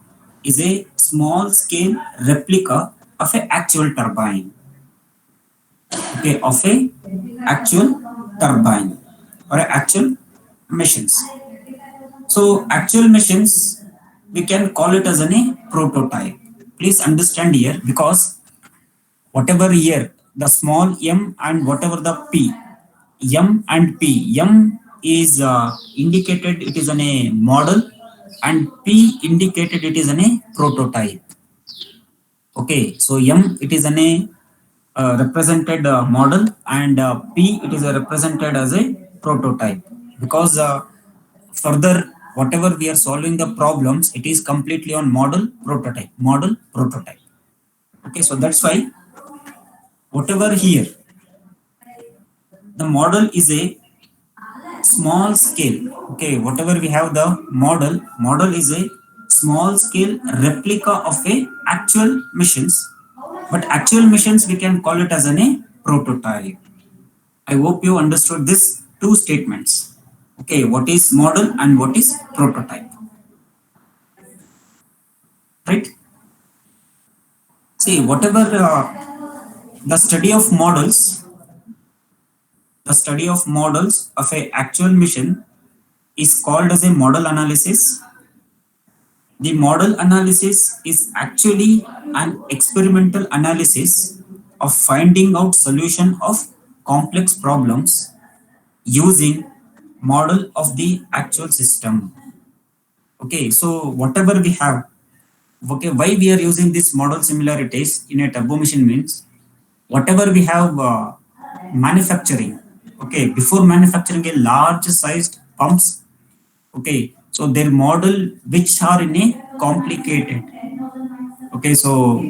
is a small scale replica of an actual turbine. Okay, of a actual turbine or a actual machines. So actual machines, we can call it as a prototype. Please understand here, because whatever here the small m and whatever the p, m and p, m is indicated it is a model and p indicated it is a prototype. Okay, so m it is a represented model and p it is represented as a prototype, because further whatever we are solving the problems, it is completely on model prototype. Okay, so that's why whatever here the model is a small scale. Okay, whatever we have the model is a small scale replica of a actual machines, but actual machines we can call it as a prototype. I hope you understood this two statements. Okay, what is model and what is prototype, right? See, whatever the study of models of a actual mission is called as a model analysis. The model analysis is actually an experimental analysis of finding out solution of complex problems using model of the actual system. Okay, so whatever we have, okay, why we are using this model similarities in a turbo machine means whatever we have manufacturing. Okay, before manufacturing a large sized pumps, okay, so their model which are in a complicated. Okay, so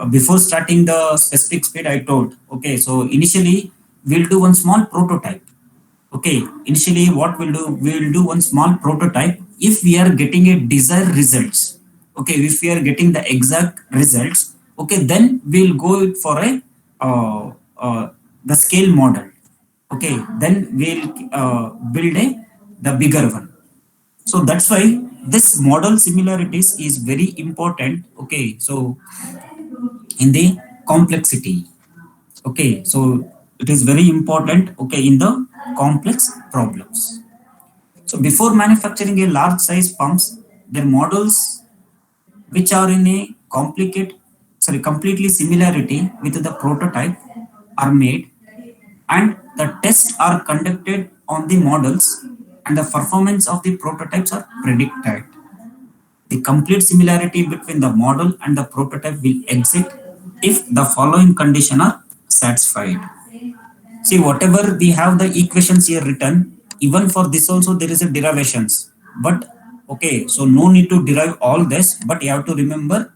before starting the specific speed I told, okay, so initially we'll do one small prototype. Okay, initially what we'll do one small prototype. If we are getting a desired results, okay, if we are getting the exact results, okay, then we'll go for a the scale model. Okay, then we'll build the bigger one. So that's why this model similarities is very important. Okay, so in the complexity. Okay, so it is very important. Okay, in the complex problems. So before manufacturing a large size pumps, their models which are in a completely similarity with the prototype are made, and the tests are conducted on the models, and the performance of the prototypes are predicted. The complete similarity between the model and the prototype will exist if the following conditions are satisfied. See, whatever we have the equations here written, even for this also there is a derivations. But okay, so no need to derive all this, but you have to remember,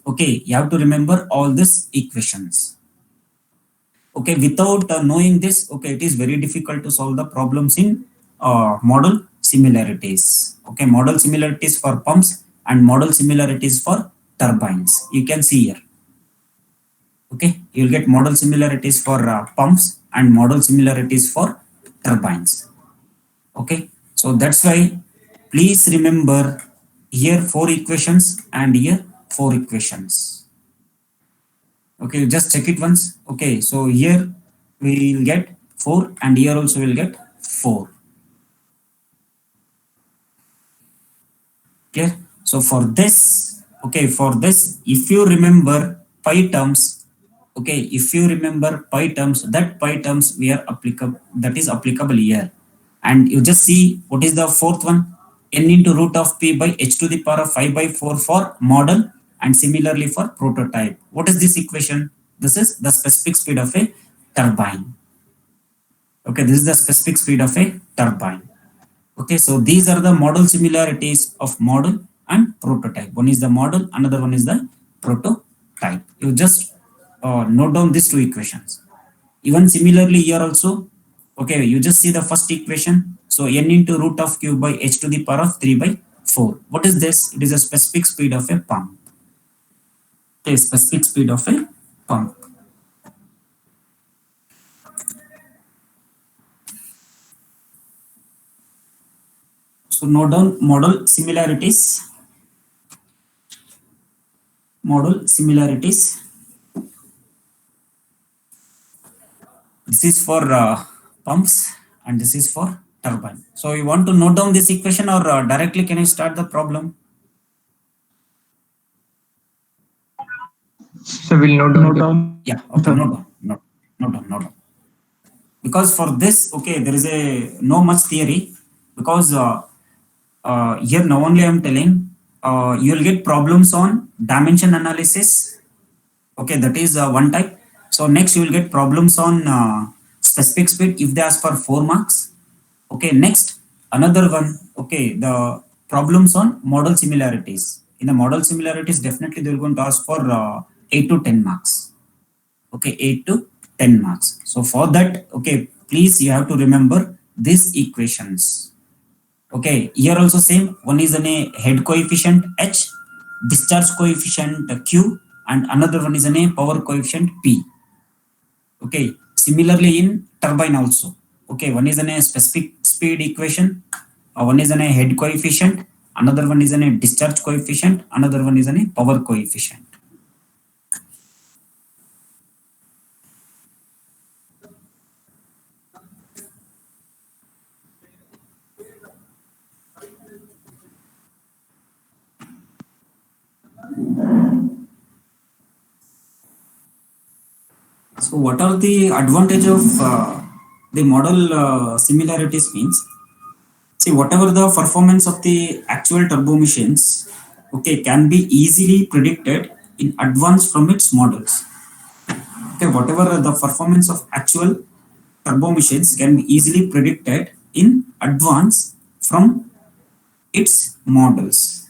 okay, you have to remember all these equations. Okay, without knowing this, okay, it is very difficult to solve the problems in model similarities. Okay, model similarities for pumps and model similarities for turbines. You can see here. Okay, you'll get model similarities for pumps and model similarities for turbines. Okay, so that's why please remember here 4 equations and here 4 equations. Okay, just check it once. Okay, so here we will get 4 and here also we will get 4. Clear? So for this, okay, for this, if you remember pi terms, okay, if you remember pi terms, that pi terms we are applicable, that is applicable here. And you just see what is the fourth one, n into root of p by h to the power of 5 by 4 for model, and similarly for prototype. What is this equation? This is the specific speed of a turbine. Okay, this is the specific speed of a turbine. Okay, so these are the model similarities of model and prototype. One is the model, another one is the prototype. You just note down these two equations. Even similarly here also, okay, you just see the first equation. So n into root of q by h to the power of 3 by 4. What is this? It is a specific speed of a pump. Okay, specific speed of a pump. So note down model similarities. Model similarities. This is for pumps and this is for turbine. So you want to note down this equation or directly can I start the problem? So we'll note down. Note down. Yeah, okay, note down, note down. Because for this, okay, there is a no much theory because here now only I am telling you will get problems on dimension analysis. Okay, that is one type. So next you will get problems on specific speed if they ask for 4 marks. Okay, next another one. Okay, the problems on model similarities. In the model similarities, definitely they are going to ask for 8 to 10 marks. Okay, 8 to 10 marks. So for that, okay, please you have to remember these equations. Okay, here also same. One is a head coefficient H, discharge coefficient Q, and another one is a power coefficient P. Okay, similarly in turbine also. Okay, one is a specific speed equation, one is a head coefficient, another one is a discharge coefficient, another one is a power coefficient. So what are the advantage of the model similarities means? See, whatever the performance of the actual turbo machines, okay, can be easily predicted in advance from its models. Okay, whatever the performance of actual turbo machines can be easily predicted in advance from its models.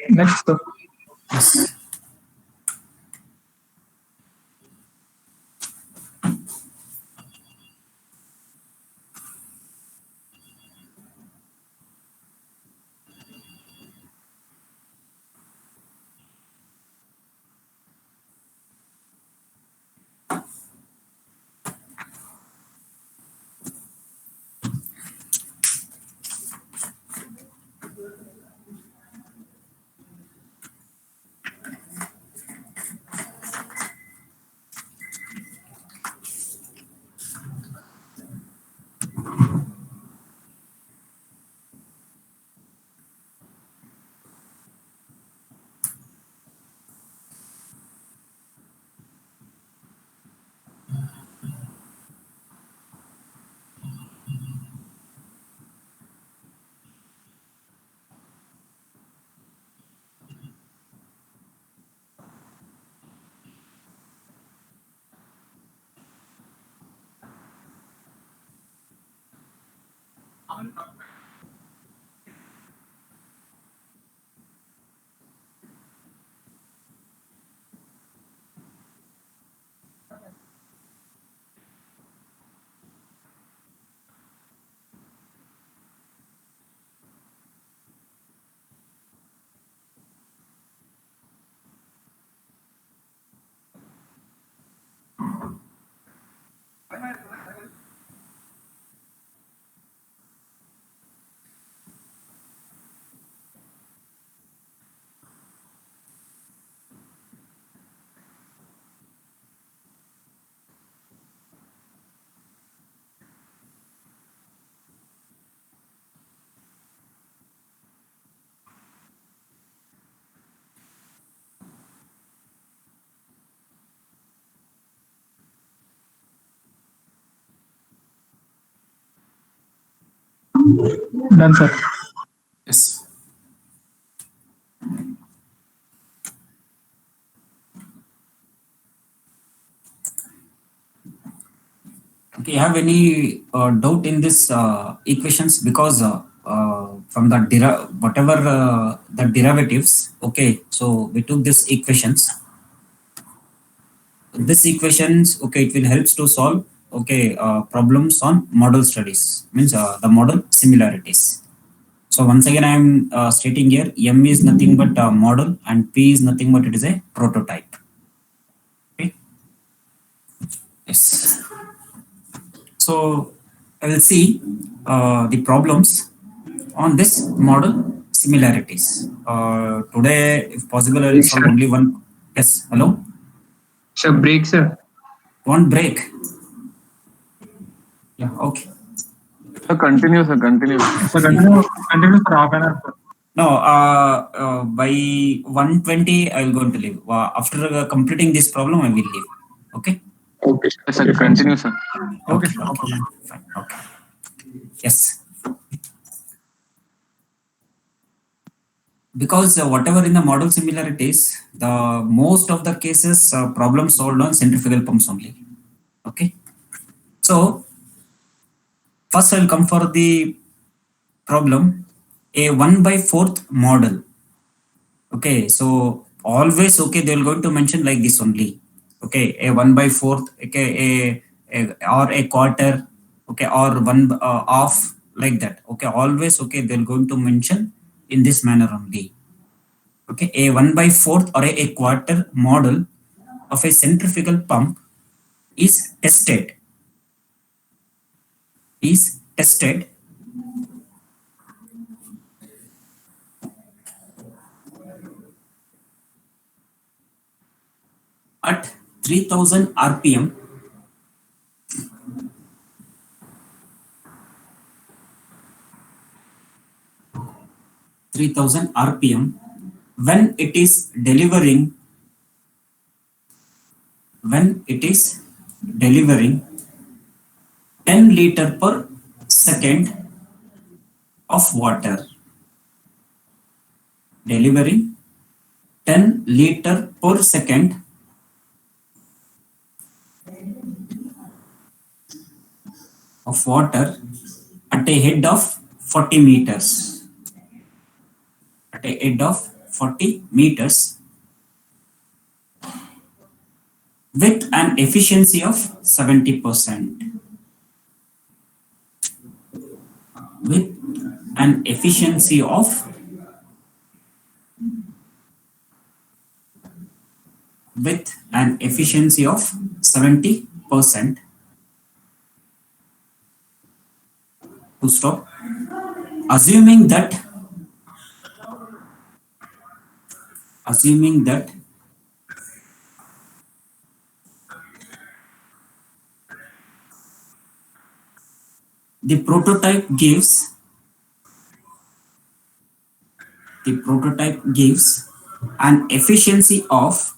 Next, sir. Yes. Done, sir. Yes. Okay, have any doubt in this equations, because from the whatever the derivatives, okay, so we took this equations. This equations, okay, it will helps to solve, okay, problems on model studies, means the model similarities. So once again, I am stating here, M is nothing but a model and P is nothing but it is a prototype. Okay. Yes. So I will see the problems on this model similarities. Today, if possible, I will solve Sir. only one. Yes, hello? Sir, break, sir. One break. Yeah, okay. So continue, sir. Continue. So continue for half an hour, sir. No, by 1:20, I will go to leave. After completing this problem, I will leave. Okay? Okay, Yes, sir. Continue, sir. Okay, sir, no problem. Fine. Okay. Yes. Because whatever in the model similarities, the most of the cases problem solved on centrifugal pumps only. Okay. So first I'll come for the problem, a 1/4 model. Okay. So always, okay, they're going to mention like this only. Okay. A 1/4, okay, or a quarter, okay, or one half, like that. Okay. Always, okay, they're going to mention in this manner only. Okay, a 1/4 or a quarter model of a centrifugal pump is tested at 3000 rpm when it is delivering 10 liter per second of water. Delivering 10 liter per second of water at a head of 40 meters. At a head of 40 meters with an efficiency of 70%. With an efficiency of 70%. To stop. Assuming that the prototype gives an efficiency of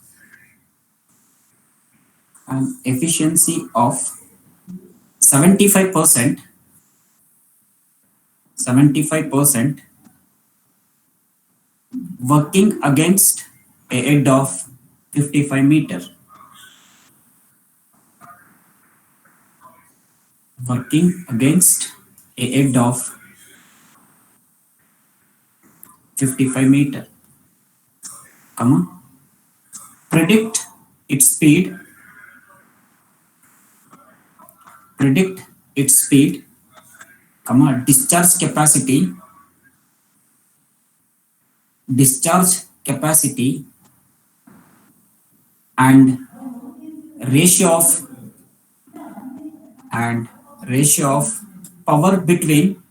75% working against a head of 55 meter. Working against a head of 55 meter. Come on. Predict its speed. Come on. Discharge capacity and ratio of power between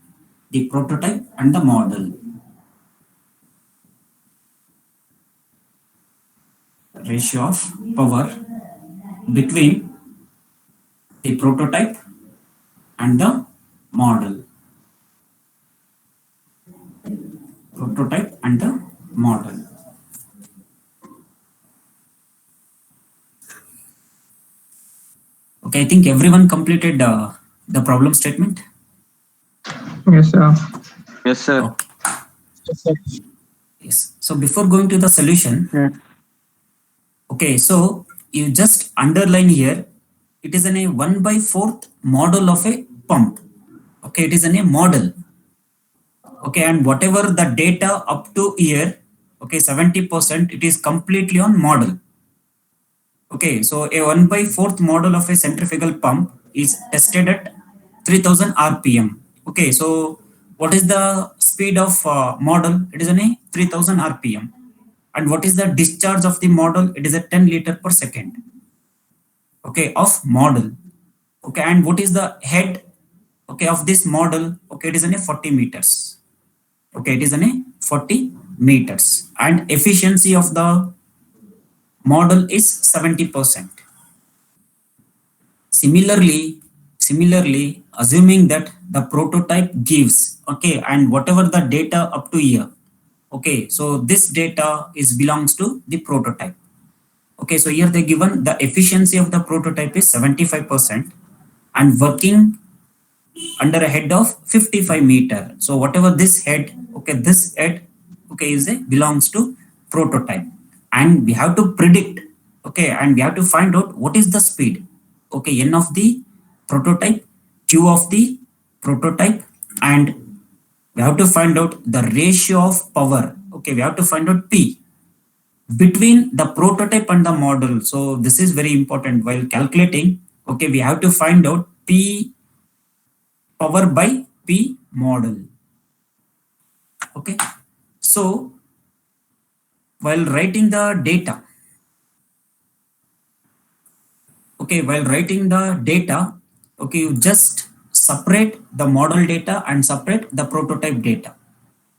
the prototype and the model. Ratio of power between the prototype and the model. Prototype and the model. Okay, I think everyone completed the problem statement. Yes, sir. Yes, sir. Okay. Yes, sir. Yes. So before going to the solution, okay, so you just underline here, it is in a 1/4 model of a pump. Okay, it is in a model. Okay, and whatever the data up to here, okay, 70%, it is completely on model. Okay, so a 1/4 model of a centrifugal pump is tested at 3000 RPM. Okay, so what is the speed of model? It is in a 3000 RPM. And what is the discharge of the model? It is a 10 liter per second. Okay, of model. Okay, and what is the head? Okay, of this model? Okay, it is in a 40 meters. Okay, it is in a 40 meters. And efficiency of the model is 70%. Similarly, assuming that the prototype gives, okay, and whatever the data up to here, okay, so this data is belongs to the prototype. Okay, so here they given the efficiency of the prototype is 75% and working under a head of 55 meter. So whatever this head, okay, is a belongs to prototype, and we have to predict, okay, and we have to find out what is the speed, okay, n of the prototype, q of the prototype, and we have to find out the ratio of power. Okay, we have to find out p between the prototype and the model. So this is very important while calculating. Okay, we have to find out p power by p model. Okay, so while writing the data, okay, you just separate the model data and separate the prototype data,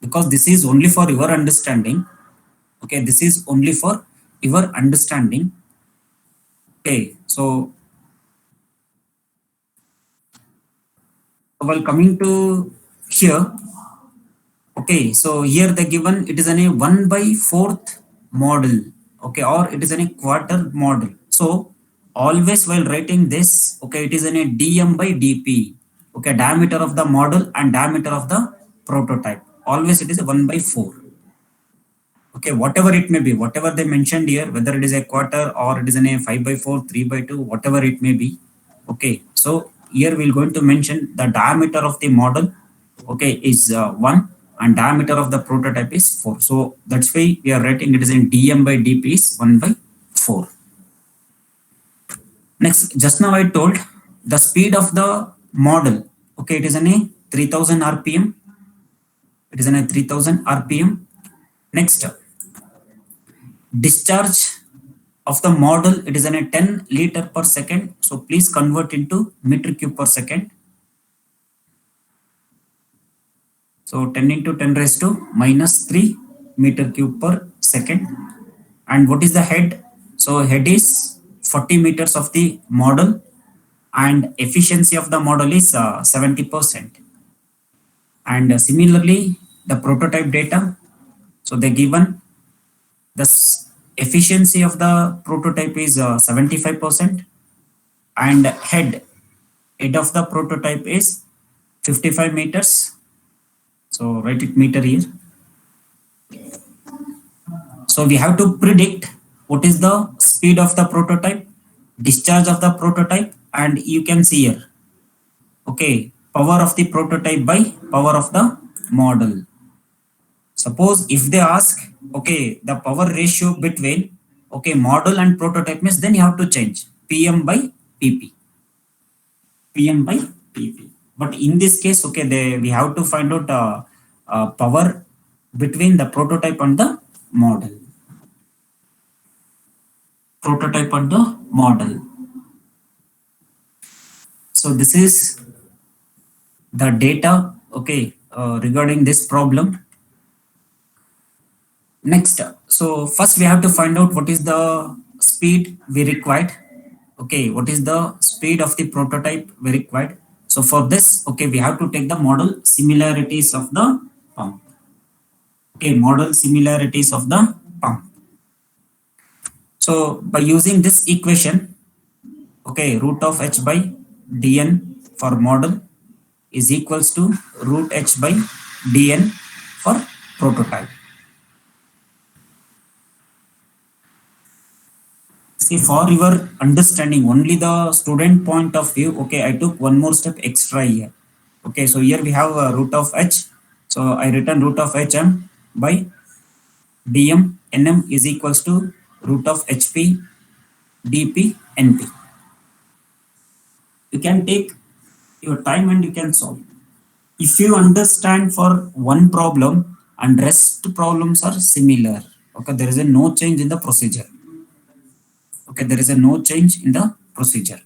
because this is only for your understanding. Okay, this is only for your understanding. Okay, so while coming to here, okay, so here the given it is in a 1/4 model, okay, or it is in a quarter model. So always while writing this, okay, it is in a dm by dp, okay, diameter of the model and diameter of the prototype. Always it is a 1/4. Okay, whatever it may be, whatever they mentioned here, whether it is a quarter or it is in a 5/4, 3/2, whatever it may be. Okay, so here we're going to mention the diameter of the model, okay, is 1 and diameter of the prototype is 4. So that's why we are writing it is in dm by dp is 1/4. Next, just now I told the speed of the model, okay, it is in a 3000 RPM. It is in a 3000 RPM. Next, discharge of the model, it is in a 10 liter per second. So please convert into meter cube per second. So 10 into 10 raised to minus 3 meter cube per second. And what is the head? So head is 40 meters of the model and efficiency of the model is 70%. And similarly, the prototype data. So they given the efficiency of the prototype is 75% and head of the prototype is 55 meters. So write it meter here. So we have to predict what is the speed of the prototype, discharge of the prototype, and you can see here, okay, power of the prototype by power of the model. Suppose if they ask, okay, the power ratio between, okay, model and prototype means, then you have to change PM by PP. PM by PP. But in this case, okay, we have to find out power between the prototype and the model. Prototype and the model. So this is the data, okay, regarding this problem. Next, so first we have to find out what is the speed we required. Okay, what is the speed of the prototype we required. So for this, okay, we have to take the model similarities of the pump. Okay, model similarities of the pump. So by using this equation, okay, root of h by dn for model is equals to root h by dn for prototype. See, for your understanding, only the student point of view, okay, I took one more step extra here. Okay, so here we have a root of h. So I written root of hm by dm nm is equals to root of hp dp np. You can take your time and you can solve. If you understand for one problem and rest problems are similar, okay, there is a no change in the procedure. Okay, there is a no change in the procedure.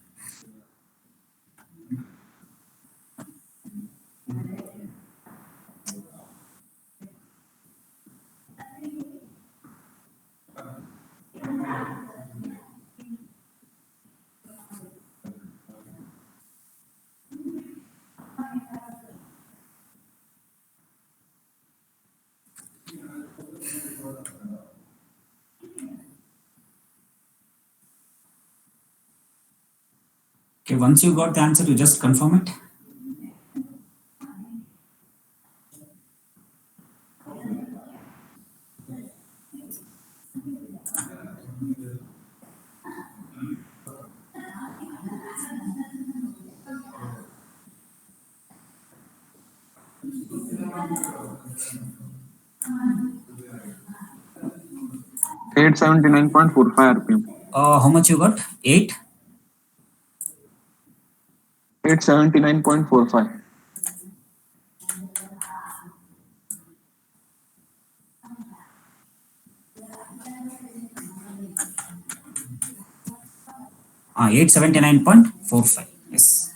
Okay, once you got the answer, you just confirm it. Eight 79.45 RPM. How much you got? 8? 879.45. Ah, 879.45. Yes.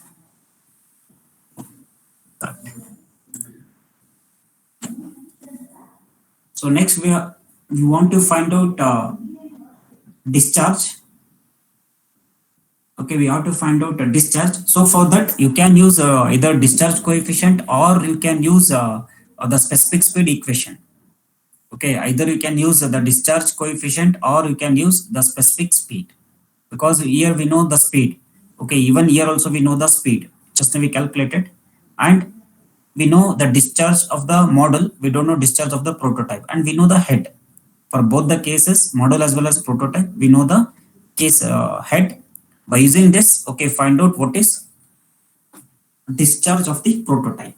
Correct. So next we want to find out discharge. Okay, we have to find out a discharge. So for that, you can use either discharge coefficient or you can use the specific speed equation. Okay, either you can use the discharge coefficient or you can use the specific speed. Because here we know the speed. Okay, even here also we know the speed. Just now we calculated. And we know the discharge of the model. We don't know discharge of the prototype. And we know the head. For both the cases, model as well as prototype, we know the case head. By using this, okay, find out what is discharge of the prototype.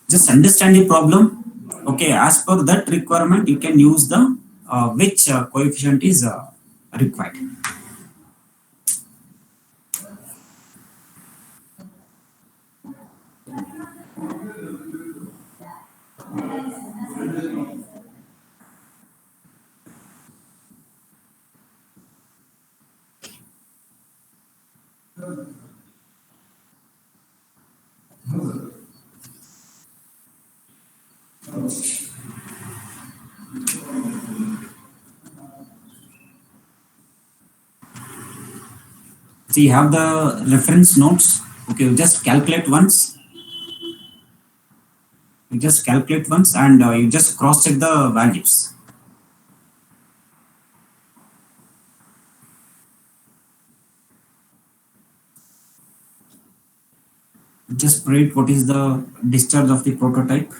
Just understand the problem. Okay, as per that requirement, you can use the which coefficient is required. So you have the reference notes. Okay, you just calculate once. You just calculate once and you just cross check the values. Just write what is the discharge of the prototype.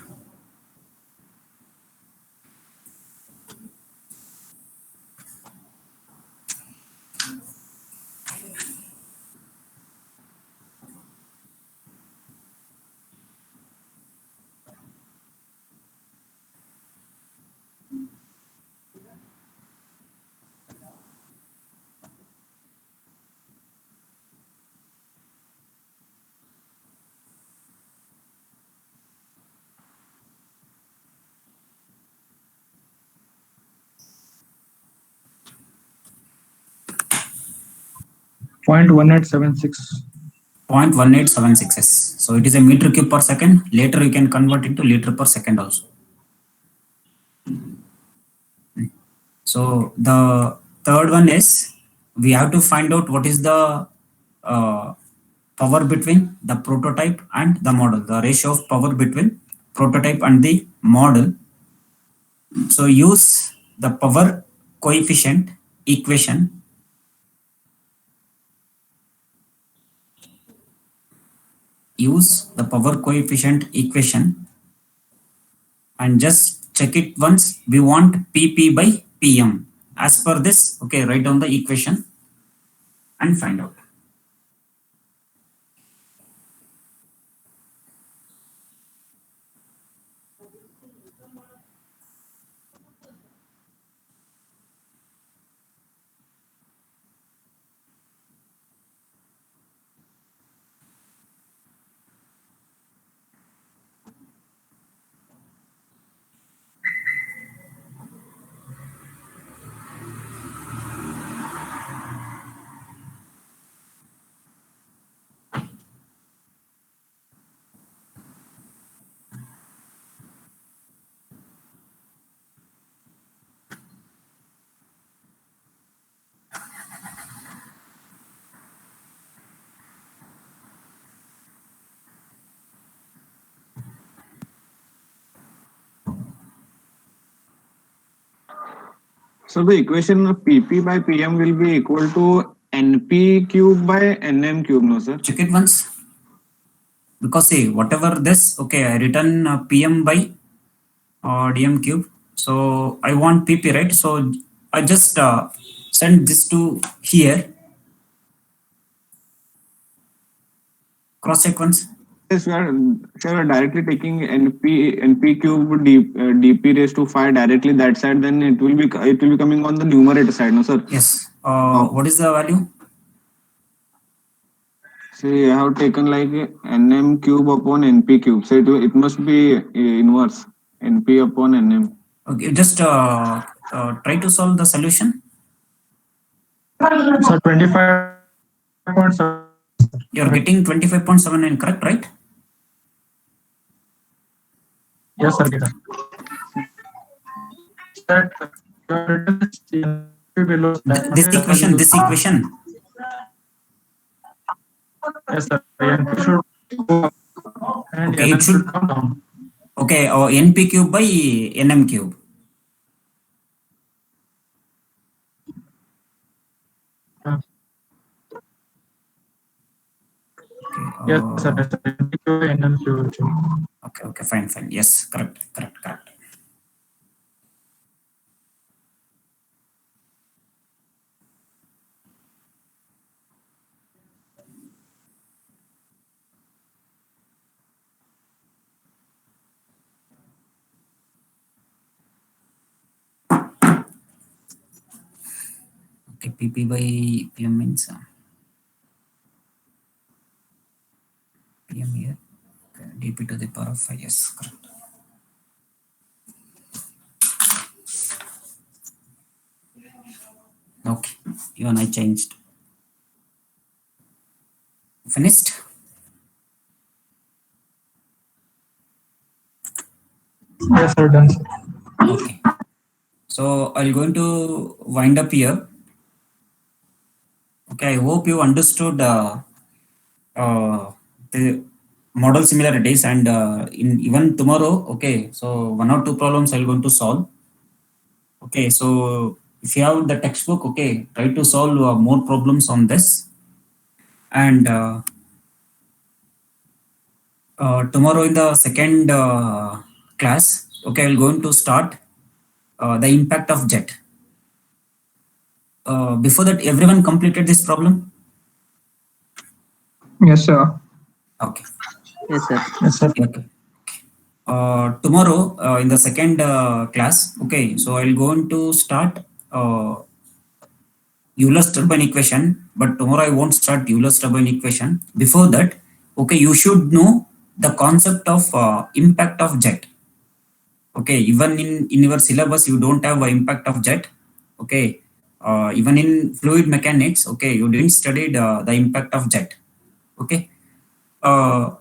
Point 1876. 0.1876s. So it is a meter cube per second. Later you can convert into liter per second also. So the third one is we have to find out what is the power between the prototype and the model, the ratio of power between prototype and the model. So use the power coefficient equation use the power coefficient equation and just check it once. We want PP by PM. As per this, okay, write down the equation and find out. So the equation of PP by PM will be equal to NP cube by NM cube, no sir? Check it once. Because see, whatever this, okay, I written PM by dm cube. So I want PP, right? So I just send this to here. Cross check once. Yes, we are directly taking NP cube dp raised to 5 directly that side, then it will be coming on the numerator side, no sir? Yes. What is the value? See, I have taken like NM cube upon NP cube. So it must be inverse NP upon NM. Okay, just try to solve the solution. So 25.7. You're getting 25.79, correct, right? Yes, sir. This equation. Yes, sir. NP should go up and Okay, NM it should come down. Okay, NP cube by NM cube. Yes, sir. NP to NM should. Okay, fine. Yes, correct. Okay, PP by PM means PM here. Okay, dp to the power of 5. Yes, correct. Okay, even I changed. Finished? Yes, sir. Done, sir. Okay. So I'm going to wind up here. Okay, I hope you understood the model similarities, and in even tomorrow, okay, so 1 or 2 problems I'm going to solve. Okay, so if you have the textbook, okay, try to solve more problems on this. And tomorrow in the second class, okay, I'm going to start the impact of jet. Before that, everyone completed this problem? Yes, sir. Okay. Yes, sir. Yes, sir. Okay. Tomorrow in the second class, okay, so I'll go to start Euler's turbine equation, but tomorrow I won't start Euler's turbine equation. Before that, okay, you should know the concept of impact of jet. Okay, even in your syllabus, you don't have impact of jet. Okay, even in fluid mechanics, okay, you didn't study the impact of jet. Okay,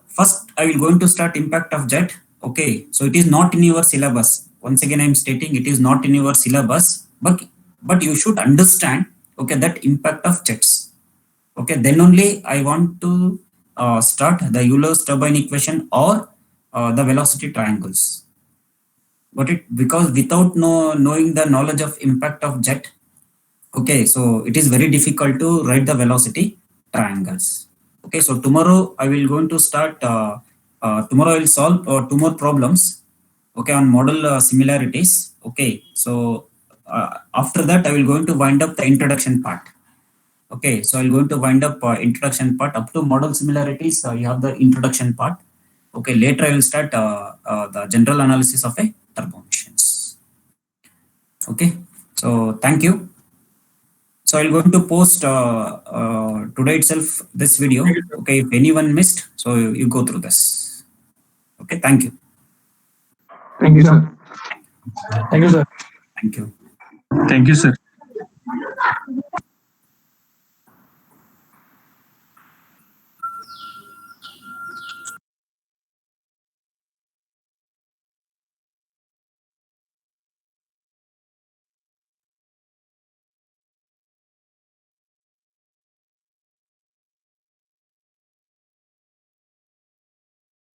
first I will going to start impact of jet. Okay, so it is not in your syllabus. Once again, I am stating it is not in your syllabus, but you should understand, okay, that impact of jets. Okay, then only I want to start the Euler's turbine equation or the velocity triangles. got it? Because without knowing the knowledge of impact of jet, okay, so it is very difficult to write the velocity triangles. Okay, so tomorrow I will going to start. Tomorrow I will solve 2 more problems. Okay, on model similarities. Okay, so after that I will going to wind up the introduction part. Okay, so I'll going to wind up introduction part up to model similarities. You have the introduction part. Okay, later I will start the general analysis of a turbo machines. Okay, so thank you. So I'll going to post today itself this video. Okay, if anyone missed, so you go through this. Okay, thank you. Thank you, sir. Thank you, sir. Thank you. Thank you, sir.